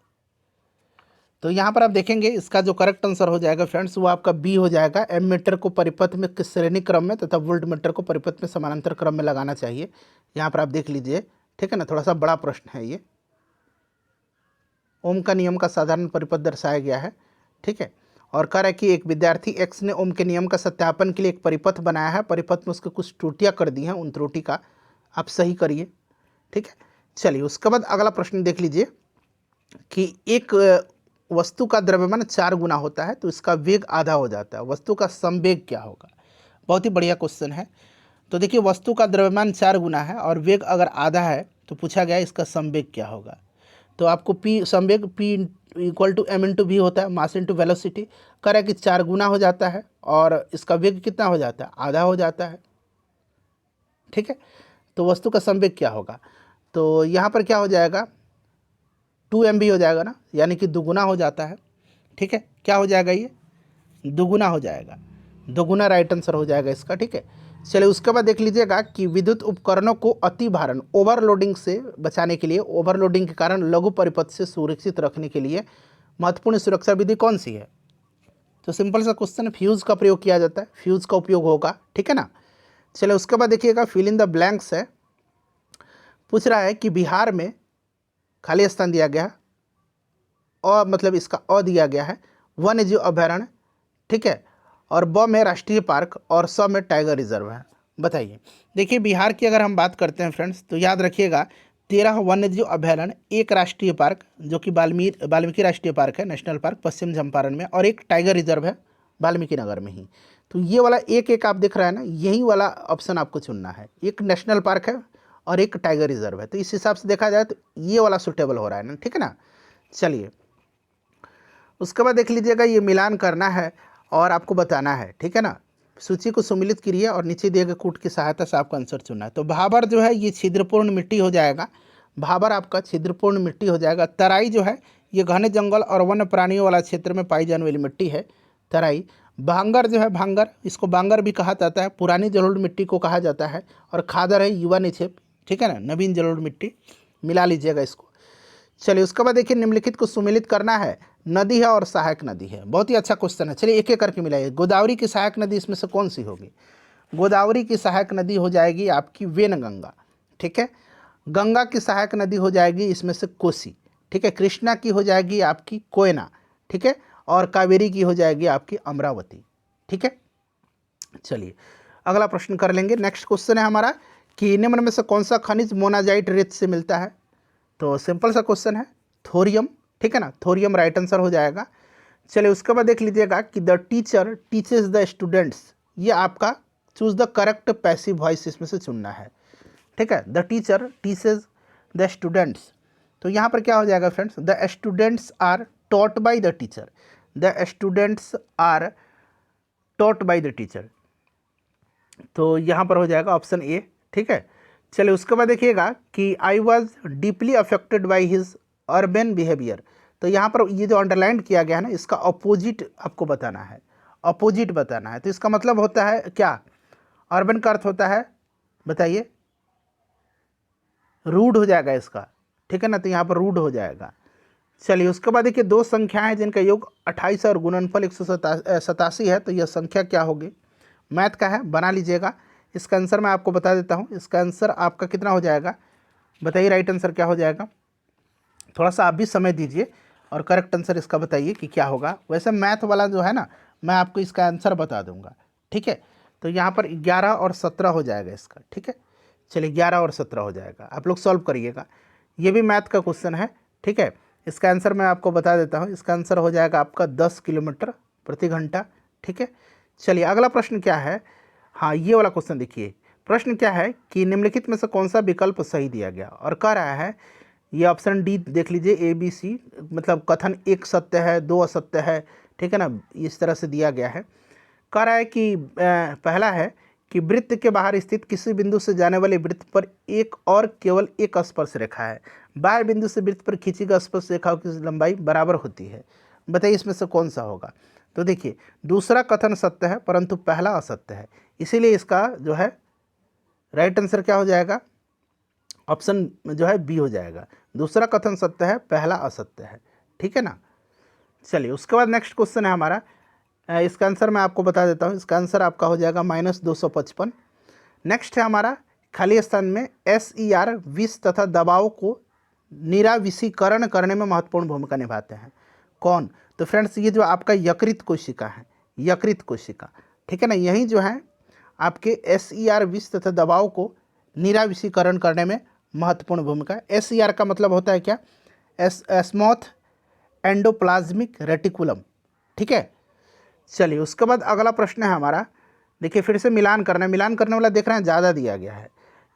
Speaker 1: तो यहाँ पर आप देखेंगे इसका जो करेक्ट आंसर हो जाएगा फ्रेंड्स वो आपका बी हो जाएगा, एमीटर को परिपथ में किस श्रेणी क्रम में तथा वोल्टमीटर को परिपथ में समानांतर क्रम में लगाना चाहिए, यहाँ पर आप देख लीजिए, ठीक है ना। थोड़ा सा बड़ा प्रश्न है ये, ओम का नियम का साधारण परिपथ दर्शाया गया है, ठीक है, और कह रहा है कि एक विद्यार्थी एक्स ने ओम के नियम का सत्यापन के लिए एक परिपथ बनाया है, परिपथ में उसके कुछ त्रुटियाँ कर दी हैं, उन त्रुटि का आप सही करिए, ठीक है। चलिए उसके बाद अगला प्रश्न देख लीजिए कि एक वस्तु का द्रव्यमान 4 गुना होता है तो इसका वेग आधा हो जाता है, वस्तु का संवेग क्या होगा? बहुत ही बढ़िया क्वेश्चन है। तो देखिए वस्तु का द्रव्यमान 4 गुना है और वेग अगर आधा है तो पूछा गया इसका संवेग क्या होगा? तो आपको पी संवेग P equal to M into V होता है, मास इंटू वेलोसिटी, कह रहा है कि 4 गुना हो जाता है और इसका वेग कितना हो जाता है? आधा हो जाता है, ठीक है। तो वस्तु का संवेग क्या होगा? तो यहाँ पर क्या हो जाएगा, 2mv हो जाएगा ना, यानी कि दुगुना हो जाता है, ठीक है। क्या हो जाएगा ये? दुगुना हो जाएगा, दोगुना राइट आंसर हो जाएगा इसका, ठीक है। चलिए उसके बाद देख लीजिएगा कि विद्युत उपकरणों को अति भारण ओवरलोडिंग से बचाने के लिए, ओवरलोडिंग के कारण लघु परिपथ से सुरक्षित रखने के लिए महत्वपूर्ण सुरक्षा विधि कौन सी है? तो सिंपल सा क्वेश्चन, फ्यूज़ का प्रयोग किया जाता है, फ्यूज़ का उपयोग होगा, ठीक है ना। चलिए उसके बाद देखिएगा फिल इन द ब्लैंक्स है, पूछ रहा है कि बिहार में खाली स्थान दिया गया है और मतलब इसका अ दिया गया है वन्य जीव अभयारण्य, ठीक है, और ब में राष्ट्रीय पार्क और स में टाइगर रिजर्व है, बताइए। देखिए बिहार की अगर हम बात करते हैं फ्रेंड्स तो याद रखिएगा 13 वन्य जीव अभयारण्य, एक राष्ट्रीय पार्क जो कि वाल्मीकि राष्ट्रीय पार्क है, नेशनल पार्क पश्चिम चंपारण में, और एक टाइगर रिजर्व है वाल्मीकि नगर में ही। तो ये वाला एक एक आप देख रहे हैं ना, यही वाला ऑप्शन आपको चुनना है, एक नेशनल पार्क है और एक टाइगर रिजर्व है, तो इस हिसाब से देखा जाए तो ये वाला सुटेबल हो रहा है ना, ठीक है ना। चलिए उसके बाद देख लीजिएगा ये मिलान करना है और आपको बताना है, ठीक है ना। सूची को सम्मिलित करिए और नीचे दिए गए कूट की सहायता से आपको आंसर चुनना है। तो भाबर जो है ये छिद्रपूर्ण मिट्टी हो जाएगा, भाबर आपका छिद्रपूर्ण मिट्टी हो जाएगा। तराई जो है ये घने जंगल और वन्य प्राणियों वाला क्षेत्र में पाई जाने वाली मिट्टी है तराई। भांगर जो है, भांगर इसको बांगर भी कहा जाता है, पुरानी जलोढ़ मिट्टी को कहा जाता है। और खादर है युवा निक्षेप, ठीक है ना, नवीन जलोढ़ मिट्टी, मिला लीजिएगा इसको। चलिए उसके बाद देखिए निम्नलिखित को सुमेलित करना है, नदी है और सहायक नदी है। बहुत ही अच्छा क्वेश्चन है। चलिए एक एक करके मिलाइए। गोदावरी की सहायक नदी इसमें से कौन सी होगी? गोदावरी की सहायक नदी हो जाएगी आपकी वेनगंगा, ठीक है। गंगा की सहायक नदी हो जाएगी इसमें से कोसी, ठीक है। कृष्णा की हो जाएगी आपकी कोयना, ठीक है। और कावेरी की हो जाएगी आपकी अमरावती, ठीक है। चलिए अगला प्रश्न कर लेंगे। नेक्स्ट क्वेश्चन है हमारा कि निम्न में से कौन सा खनिज मोनाजाइट रेत से मिलता है? तो सिंपल सा क्वेश्चन है, थोरियम, ठीक है ना। थोरियम राइट आंसर हो जाएगा। चलिए उसके बाद देख लीजिएगा कि the teacher teaches the students, ये आपका choose the correct passive voice इसमें से चुनना है, ठीक है। The teacher teaches the students, तो यहाँ पर क्या हो जाएगा friends? The students are taught by the teacher, the students are taught by the teacher, तो यहाँ पर हो जाएगा ऑप्शन ए, ठीक है। चलिए उसके बाद देखिएगा कि I was deeply affected by his urban behaviour, तो यहाँ पर ये जो अंडरलाइन किया गया है ना, इसका अपोजिट आपको बताना है, अपोजिट बताना है। तो इसका मतलब होता है क्या? अर्बन का अर्थ होता है, बताइए, रूड हो जाएगा इसका, ठीक है ना। तो यहाँ पर रूड हो जाएगा। चलिए उसके बाद देखिए दो संख्याएं जिनका योग 28 और गुणनफल 187 है, तो यह संख्या क्या होगी? मैथ का है, बना लीजिएगा। इसका आंसर मैं आपको बता देता हूँ। इसका आंसर आपका कितना हो जाएगा, बताइए राइट आंसर क्या हो जाएगा? थोड़ा सा आप भी समय दीजिए और करेक्ट आंसर इसका बताइए कि क्या होगा। वैसे मैथ वाला जो है ना, मैं आपको इसका आंसर बता दूंगा, ठीक है। तो यहाँ पर 11 और 17 हो जाएगा इसका, ठीक है। चलिए 11 और 17 हो जाएगा, आप लोग सॉल्व करिएगा। ये भी मैथ का क्वेश्चन है, ठीक है। इसका आंसर मैं आपको बता देता हूँ। इसका आंसर हो जाएगा आपका 10 किलोमीटर प्रति घंटा, ठीक है। चलिए अगला प्रश्न क्या है? हाँ, ये वाला क्वेश्चन देखिए। प्रश्न क्या है कि निम्नलिखित में से कौन सा विकल्प सही दिया गया? और कह रहा है, ये ऑप्शन डी देख लीजिए, ए बी सी, मतलब कथन एक सत्य है, दो असत्य है, ठीक है ना, इस तरह से दिया गया है। कह रहा है कि पहला है कि वृत्त के बाहर स्थित किसी बिंदु से जाने वाले वृत्त पर एक और केवल एक स्पर्श रेखा है। बाह्य बिंदु से वृत्त पर खींची गई स्पर्श रेखाओं की लंबाई बराबर होती है। बताइए इसमें से कौन सा होगा? तो देखिए दूसरा कथन सत्य है परंतु पहला असत्य है, इसीलिए इसका जो है राइट आंसर क्या हो जाएगा? ऑप्शन जो है बी हो जाएगा। दूसरा कथन सत्य है, पहला असत्य है, ठीक है ना। चलिए उसके बाद नेक्स्ट क्वेश्चन है हमारा। इसका आंसर मैं आपको बता देता हूँ। इसका आंसर आपका हो जाएगा -255। नेक्स्ट है हमारा, खाली स्थान में SER विष तथा दबाव को निराविषीकरण करने में महत्वपूर्ण भूमिका निभाते हैं। कौन? तो फ्रेंड्स ये जो आपका यकृत कोशिका है, यकृत कोशिका, ठीक है ना, यही जो है आपके SER विष तथा दबाव को निराविषीकरण करने में महत्वपूर्ण भूमिका। SER का मतलब होता है क्या? एस्मोथ एंडोप्लाज्मिक रेटिकुलम, ठीक है। चलिए उसके बाद अगला प्रश्न है हमारा। देखिए फिर से मिलान करना है, मिलान करने वाला देख रहे हैं ज़्यादा दिया गया है।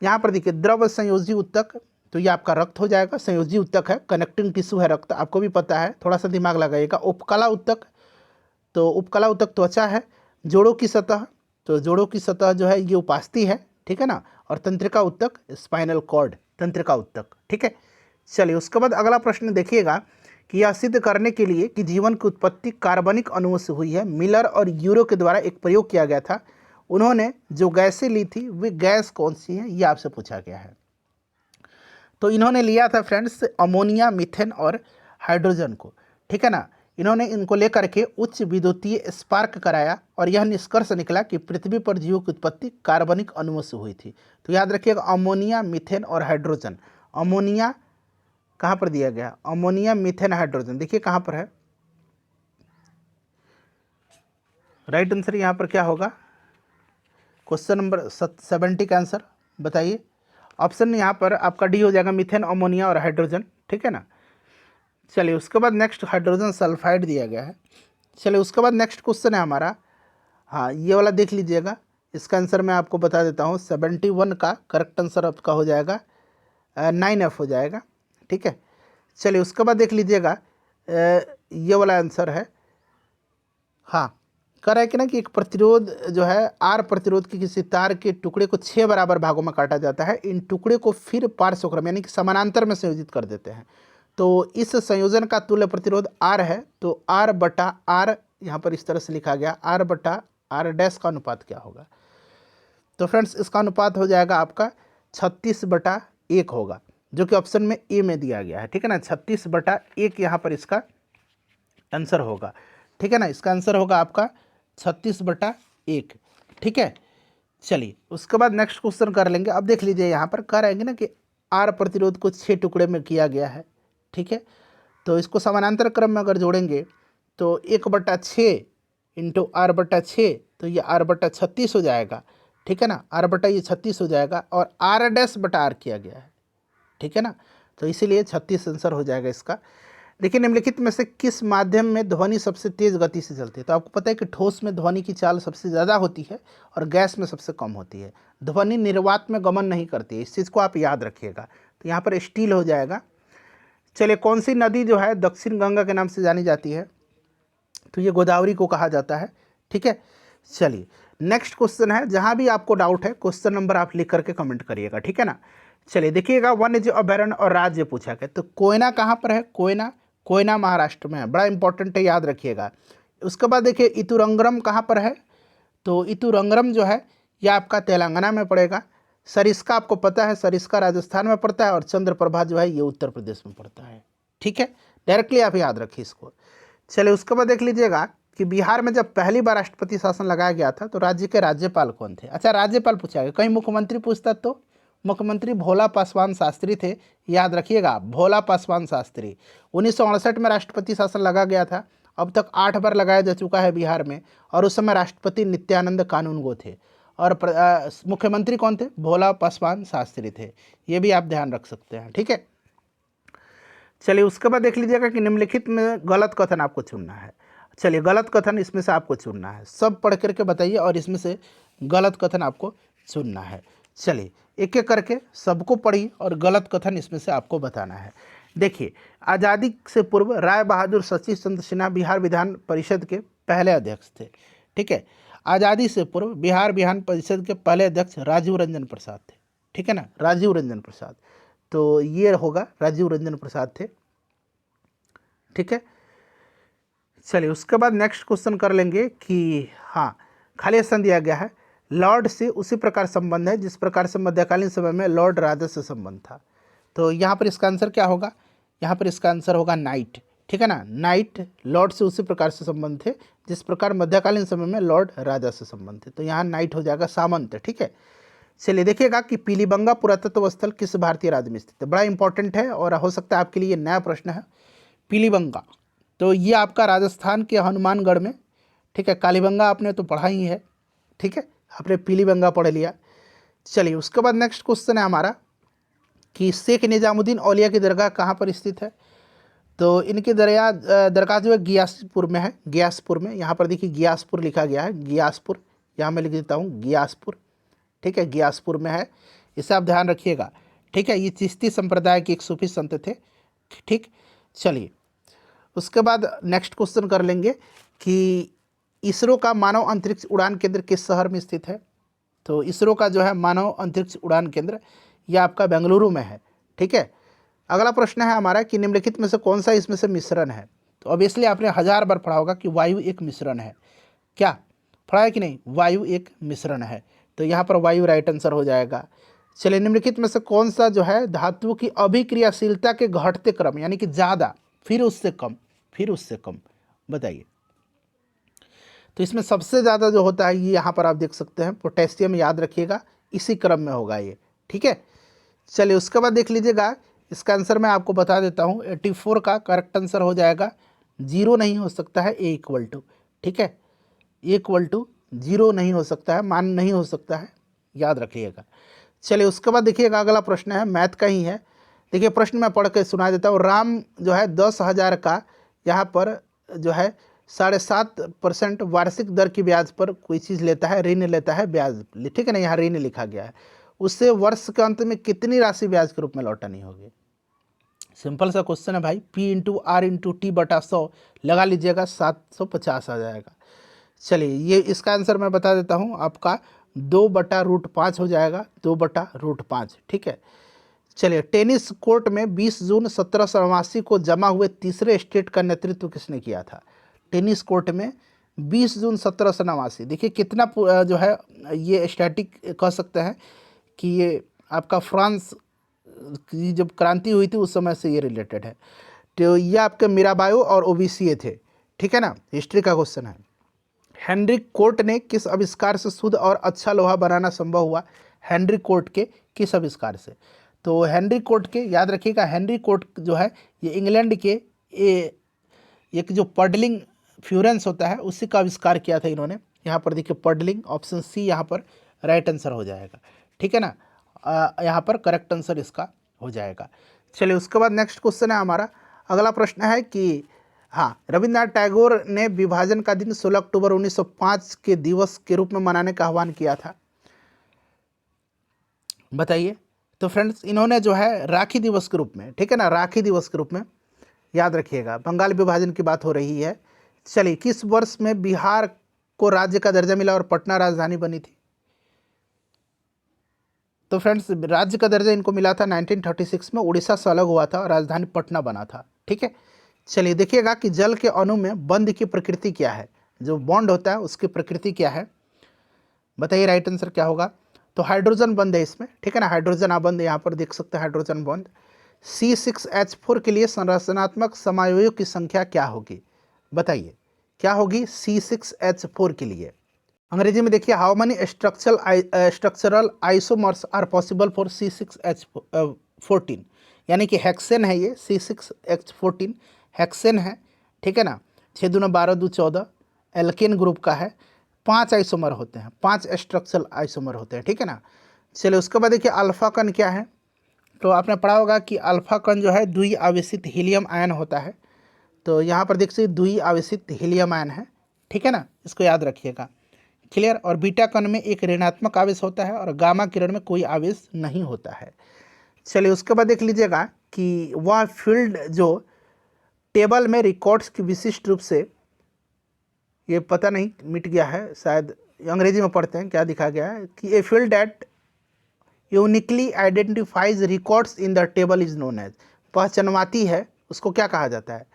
Speaker 1: यहाँ पर देखिए द्रव संयोजी उत्तक, तो ये आपका रक्त हो जाएगा। संयोजी उत्तक है, कनेक्टिंग टिश्यू है रक्त, आपको भी पता है, थोड़ा सा दिमाग लगाइएगा। उपकला उत्तक, तो उपकला उत्तक त्वचा है। जोड़ों की सतह, तो जोड़ों की सतह जो है ये उपास्थि है, ठीक है ना। और तंत्रिका उत्तक स्पाइनल कॉर्ड, तंत्रिका उत्तक, ठीक है। चलिए उसके बाद अगला प्रश्न देखिएगा कि यह सिद्ध करने के लिए कि जीवन की उत्पत्ति कार्बनिक अणुओं से हुई है, मिलर और यूरो के द्वारा एक प्रयोग किया गया था। उन्होंने जो गैसें ली थी वे गैस कौन सी है, ये आपसे पूछा गया है। तो इन्होंने लिया था फ्रेंड्स अमोनिया, मीथेन और हाइड्रोजन को, ठीक है ना। इन्होंने इनको लेकर के उच्च विद्युतीय स्पार्क कराया और यह निष्कर्ष निकला कि पृथ्वी पर जीवों की उत्पत्ति कार्बनिक अणुओं से हुई थी। तो याद रखिएगा अमोनिया, मीथेन और हाइड्रोजन। अमोनिया कहाँ पर दिया गया? अमोनिया, मीथेन, हाइड्रोजन, देखिए कहाँ पर है। राइट आंसर यहाँ पर क्या होगा? क्वेश्चन नंबर 70 का आंसर बताइए। ऑप्शन यहाँ पर आपका डी हो जाएगा, मीथेन, अमोनिया और हाइड्रोजन, ठीक है ना। चलिए उसके बाद नेक्स्ट हाइड्रोजन सल्फाइड दिया गया है। चलिए उसके बाद नेक्स्ट क्वेश्चन है हमारा। हाँ, ये वाला देख लीजिएगा। इसका आंसर मैं आपको बता देता हूँ। 71 का करेक्ट आंसर आपका हो जाएगा 9F हो जाएगा, ठीक है। चलिए उसके बाद देख लीजिएगा, ये वाला आंसर है। हाँ, कह रहा है कि ना कि एक प्रतिरोध जो है आर प्रतिरोध की किसी तार के टुकड़े को 6 बराबर भागों में काटा जाता है। इन टुकड़े को फिर पार्श्वक्रम यानी कि समानांतर में संयोजित कर देते हैं। तो इस संयोजन का तुल्य प्रतिरोध R है। तो R/R यहाँ पर इस तरह से लिखा गया, R/R' का अनुपात क्या होगा? तो फ्रेंड्स इसका अनुपात हो जाएगा आपका 36/1 होगा, जो कि ऑप्शन में ए में दिया गया है, ठीक है ना। 36/1 यहाँ पर इसका आंसर होगा, ठीक है ना। इसका आंसर होगा आपका 36/1, ठीक है। चलिए उसके बाद नेक्स्ट क्वेश्चन कर लेंगे। अब देख लीजिए यहाँ पर कह रहेंगे ना कि आर प्रतिरोध को 6 टुकड़े में किया गया है, ठीक है। तो इसको समानांतर क्रम में अगर जोड़ेंगे तो 1/6 इंटू R/6, तो ये R/36 हो जाएगा, ठीक है ना। R/ये 36 हो जाएगा और R'/R किया गया है, ठीक है ना। तो इसीलिए 36 आंसर हो जाएगा इसका। देखिए निम्नलिखित में से किस माध्यम में ध्वनि सबसे तेज गति से चलती है। तो आपको पता है कि ठोस में ध्वनि की चाल सबसे ज़्यादा होती है और गैस में सबसे कम होती है। ध्वनि निर्वात में गमन नहीं करती है, इस चीज़ को आप याद रखिएगा। तो यहाँ पर स्टील हो जाएगा। चलिए कौन सी नदी जो है दक्षिण गंगा के नाम से जानी जाती है। तो ये गोदावरी को कहा जाता है, ठीक है। चलिए नेक्स्ट क्वेश्चन है, जहाँ भी आपको डाउट है क्वेश्चन नंबर आप लिख करके कमेंट करिएगा, ठीक है ना। चलिए देखिएगा वन्यजीव अभयारण्य और राज्य पूछा गया। तो कोयना कहाँ पर है, कोयना महाराष्ट्र में है, बड़ा इंपॉर्टेंट है, याद रखिएगा। उसके बाद देखिए इतुरंगरम कहाँ पर है। तो इतुरंगरम जो है यह आपका तेलंगाना में पड़ेगा। सरिस्का आपको पता है, सरिस्का राजस्थान में पड़ता है और चंद्रप्रभा जो है ये उत्तर प्रदेश में पड़ता है, ठीक है। डायरेक्टली आप याद रखिए इसको। चलिए उसके बाद देख लीजिएगा कि बिहार में जब पहली बार राष्ट्रपति शासन लगाया गया था तो राज्य के राज्यपाल कौन थे। अच्छा राज्यपाल पूछा गया, कहीं मुख्यमंत्री पूछता तो मुख्यमंत्री भोला पासवान शास्त्री थे, याद रखिएगा भोला पासवान शास्त्री। 1968 में राष्ट्रपति शासन लगा गया था। अब तक 8 बार लगाया जा चुका है बिहार में और उस समय राष्ट्रपति नित्यानंद कानूनगो थे और मुख्यमंत्री कौन थे, भोला पासवान शास्त्री थे। ये भी आप ध्यान रख सकते हैं, ठीक है। चलिए उसके बाद देख लीजिएगा कि निम्नलिखित में गलत कथन आपको चुनना है। चलिए गलत कथन इसमें से आपको चुनना है, सब पढ़ करके बताइए और इसमें से गलत कथन आपको चुनना है। चलिए एक एक करके सबको पढ़िए और गलत कथन इसमें से आपको बताना है। देखिए आज़ादी से पूर्व राय बहादुर सचिव चंद्र सिन्हा बिहार विधान परिषद के पहले अध्यक्ष थे, ठीक है। आज़ादी से पूर्व बिहार विधान परिषद के पहले अध्यक्ष राजीव रंजन प्रसाद थे, ठीक है ना, राजीव रंजन प्रसाद। तो ये होगा राजीव रंजन प्रसाद थे, ठीक है। चलिए उसके बाद नेक्स्ट क्वेश्चन कर लेंगे कि हाँ खाली स्थान दिया गया है, लॉर्ड से उसी प्रकार संबंध है जिस प्रकार से मध्यकालीन समय में लॉर्ड राजा से संबंध था। तो यहाँ पर इसका आंसर क्या होगा, यहाँ पर इसका आंसर होगा नाइट, ठीक है ना। नाइट लॉर्ड से उसी प्रकार से संबंध थे जिस प्रकार मध्यकालीन समय में लॉर्ड राजा से संबंध थे। तो यहाँ नाइट हो जाएगा सामंत, ठीक है। चलिए देखिएगा कि पीलीबंगा पुरातत्व स्थल किस भारतीय राज्य में स्थित है, बड़ा इंपॉर्टेंट है और हो सकता है आपके लिए नया प्रश्न है। पीलीबंगा तो ये आपका राजस्थान के हनुमानगढ़ में, ठीक है। कालीबंगा आपने तो पढ़ा ही है, ठीक है, आपने पीलीबंगा पढ़ लिया। चलिए उसके बाद नेक्स्ट क्वेश्चन है हमारा कि शेख निजामुद्दीन औलिया की दरगाह कहाँ पर स्थित है। तो इनकी दरगाह जो है गियासपुर में है, गियासपुर में। यहाँ पर देखिए गियासपुर लिखा गया है, गियासपुर, यहाँ मैं लिख देता हूँ गियासपुर, ठीक है, गियासपुर में है, इसे आप ध्यान रखिएगा, ठीक है। ये चिश्ती संप्रदाय के एक सूफी संत थे, ठीक। चलिए उसके बाद नेक्स्ट क्वेश्चन कर लेंगे कि इसरो का मानव अंतरिक्ष उड़ान केंद्र किस शहर में स्थित है। तो इसरो का जो है मानव अंतरिक्ष उड़ान केंद्र यह आपका बेंगलुरु में है, ठीक है। अगला प्रश्न है हमारा कि निम्नलिखित में से कौन सा इसमें से मिश्रण है। तो ऑब्वियसली आपने 1000 बार पढ़ा होगा कि वायु एक मिश्रण है, क्या पढ़ा है कि नहीं, वायु एक मिश्रण है। तो यहाँ पर वायु राइट आंसर हो जाएगा। चलिए निम्नलिखित में से कौन सा जो है धातु की अभिक्रियाशीलता के घटते क्रम यानी कि ज़्यादा फिर उससे कम बताइए। तो इसमें सबसे ज़्यादा जो होता है ये यहाँ पर आप देख सकते हैं पोटेशियम, याद रखिएगा इसी क्रम में होगा ये, ठीक है। चलिए उसके बाद देख लीजिएगा, इसका आंसर मैं आपको बता देता हूँ। 84 का करेक्ट आंसर हो जाएगा, 0 नहीं हो सकता है, A इक्वल टू, ठीक है, A इक्वल टू 0 नहीं हो सकता है, मान नहीं हो सकता है, याद रखिएगा। चलिए उसके बाद देखिएगा अगला प्रश्न है, मैथ का ही है। देखिए प्रश्न मैं पढ़ के सुना देता हूँ। राम जो है 10,000 का यहाँ पर जो है 7.5% वार्षिक दर की ब्याज पर कोई चीज़ लेता है, ऋण लेता है, ब्याज, ठीक है ना, यहाँ ऋण लिखा गया है। उससे वर्ष के अंत में कितनी राशि ब्याज के रूप में लौटानी होगी। सिंपल सा क्वेश्चन है भाई, P/R/T/100 लगा लीजिएगा, 750 आ जाएगा। चलिए ये इसका आंसर मैं बता देता हूँ, आपका 2/√5 हो जाएगा, 2/√5, ठीक है। चलिए टेनिस कोर्ट में 20 जून 1789 को जमा हुए तीसरे स्टेट का नेतृत्व किसने किया था। टेनिस कोर्ट में 20 जून 1789, देखिए कितना जो है ये स्टैटिक कह सकते हैं कि ये आपका फ्रांस की जब क्रांति हुई थी उस समय से ये रिलेटेड है। तो ये आपके मीराबाई और ओबीसीए थे, ठीक है ना, हिस्ट्री का क्वेश्चन है। हेनरी कोर्ट ने किस आविष्कार से शुद्ध और अच्छा लोहा बनाना संभव हुआ? हेनरी कोर्ट के किस आविष्कार से? तो हेनरी कोर्ट के, याद रखिएगा, हेनरी कोर्ट जो है ये इंग्लैंड के एक जो पर्डलिंग फ्यूरेंस होता है उसी का आविष्कार किया था इन्होंने। यहाँ पर देखिए पर्डलिंग, ऑप्शन सी यहाँ पर राइट आंसर हो जाएगा, ठीक है ना। यहाँ पर करेक्ट आंसर इसका हो जाएगा। चलिए उसके बाद नेक्स्ट क्वेश्चन है हमारा, अगला प्रश्न है कि हाँ, रविन्द्रनाथ टैगोर ने विभाजन का दिन 16 अक्टूबर 1905 के दिवस के रूप में मनाने का आह्वान किया था, बताइए। तो फ्रेंड्स इन्होंने जो है राखी दिवस के रूप में, ठीक है ना, राखी दिवस के रूप में, याद रखिएगा, बंगाल विभाजन की बात हो रही है। चलिए किस वर्ष में बिहार को राज्य का दर्जा मिला और पटना राजधानी बनी थी? तो फ्रेंड्स राज्य का दर्जा इनको मिला था 1936 में, उड़ीसा से अलग हुआ था और राजधानी पटना बना था, ठीक है। चलिए देखिएगा कि जल के अणु में बंध की प्रकृति क्या है, जो बॉन्ड होता है उसकी प्रकृति क्या है, बताइए राइट आंसर क्या होगा। तो हाइड्रोजन बंध है इसमें, ठीक है ना, हाइड्रोजन आबंध यहाँ पर देख सकते हैं, हाइड्रोजन बॉन्ड। C6H4 के लिए संरचनात्मक समायोजों की संख्या क्या होगी, बताइए क्या होगी C6H4 के लिए? अंग्रेजी में देखिए, how many structural isomers are possible for C6H14, यानी कि हेक्सेन है ये, C6H14 हेक्सेन है, ठीक है ना। 6 दूना 12 2 14 एल्केन ग्रुप का है, 5 आइसोमर होते हैं, 5 स्ट्रक्चरल आइसोमर होते हैं, ठीक है ना। चलिए उसके बाद देखिए अल्फा कण क्या है, तो आपने पढ़ा होगा कि अल्फा कण जो है द्वि आवेशित हीलियम आयन होता है। तो यहाँ पर देखिए द्वि आवेशित हीलियम आयन है, ठीक है ना, इसको याद रखिएगा, क्लियर। और बीटा कण में एक ऋणात्मक आवेश होता है और गामा किरण में कोई आवेश नहीं होता है। चलिए उसके बाद देख लीजिएगा कि वह फील्ड जो टेबल में रिकॉर्ड्स की विशिष्ट रूप से, ये पता नहीं मिट गया है शायद, अंग्रेजी में पढ़ते हैं क्या दिखा गया है कि a field that uniquely identifies records in the table is known as, पहचानवाती है उसको क्या कहा जाता है?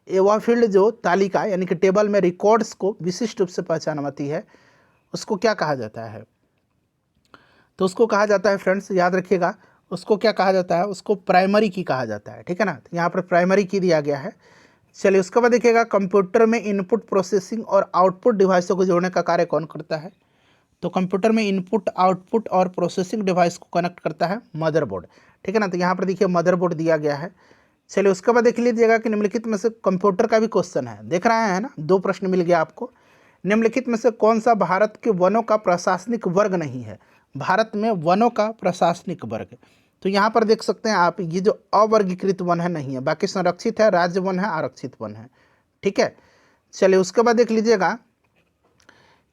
Speaker 1: ये वह फील्ड जो तालिका यानी कि टेबल में रिकॉर्ड्स को विशिष्ट रूप से पहचानवाती है उसको क्या कहा जाता है? तो उसको कहा जाता है फ्रेंड्स, याद रखिएगा, उसको क्या कहा जाता है? उसको प्राइमरी की कहा जाता है, ठीक है ना। तो यहाँ पर प्राइमरी की दिया गया है। चलिए उसके बाद देखिएगा कंप्यूटर में इनपुट प्रोसेसिंग और आउटपुट डिवाइसों को जोड़ने का कार्य कौन करता है? तो कंप्यूटर में इनपुट आउटपुट और प्रोसेसिंग डिवाइस को कनेक्ट करता है मदरबोर्ड, ठीक है ना। तो यहाँ पर देखिए मदरबोर्ड दिया गया है। चलिए उसके बाद देख लीजिएगा कि निम्नलिखित में से कंप्यूटर का भी क्वेश्चन है, देख रहे हैं ना, 2 प्रश्न मिल गया आपको। निम्नलिखित में से कौन सा भारत के वनों का प्रशासनिक वर्ग नहीं है? भारत में वनों का प्रशासनिक वर्ग, तो यहाँ पर देख सकते हैं आप, ये जो अवर्गीकृत वन है नहीं है, बाकी संरक्षित है, राज्य वन है, आरक्षित वन है, ठीक है। चलिए उसके बाद देख लीजिएगा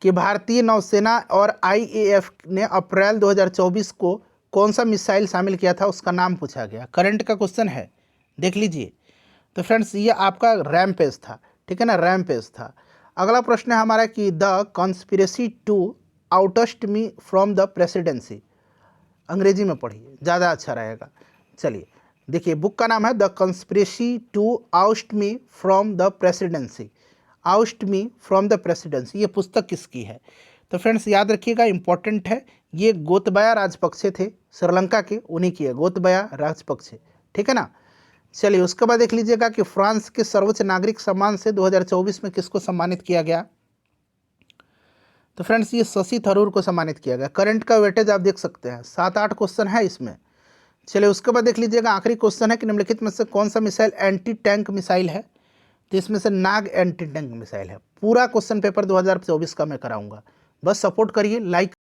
Speaker 1: कि भारतीय नौसेना और IAF ने अप्रैल 2024 को कौन सा मिसाइल शामिल किया था, उसका नाम पूछा गया, करंट का क्वेश्चन है, देख लीजिए। तो फ्रेंड्स ये आपका रैमपेज था, ठीक है ना, रैमपेज था। अगला प्रश्न है हमारा कि the conspiracy to oust me from the presidency, अंग्रेजी में पढ़िए ज़्यादा अच्छा रहेगा। चलिए देखिए बुक का नाम है the conspiracy to oust me from the presidency, oust me from the presidency, ये पुस्तक किसकी है? तो फ्रेंड्स याद रखिएगा, इंपॉर्टेंट है, ये गोतबाया राजपक्षे थे श्रीलंका के, उन्हीं की है, गोतबाया राजपक्षे, ठीक है ना। चलिए उसके बाद देख लीजिएगा कि फ्रांस के सर्वोच्च नागरिक सम्मान से 2024 में किसको सम्मानित किया गया? तो फ्रेंड्स ये शशि थरूर को सम्मानित किया गया। करंट का वेटेज आप देख सकते हैं, 7-8 क्वेश्चन है इसमें। चलिए उसके बाद देख लीजिएगा आखिरी क्वेश्चन है कि निम्नलिखित में से कौन सा मिसाइल एंटी टैंक मिसाइल है? तो इसमें से नाग एंटी टैंक मिसाइल है। पूरा क्वेश्चन पेपर 2024 का मैं कराऊंगा, बस सपोर्ट करिए, लाइक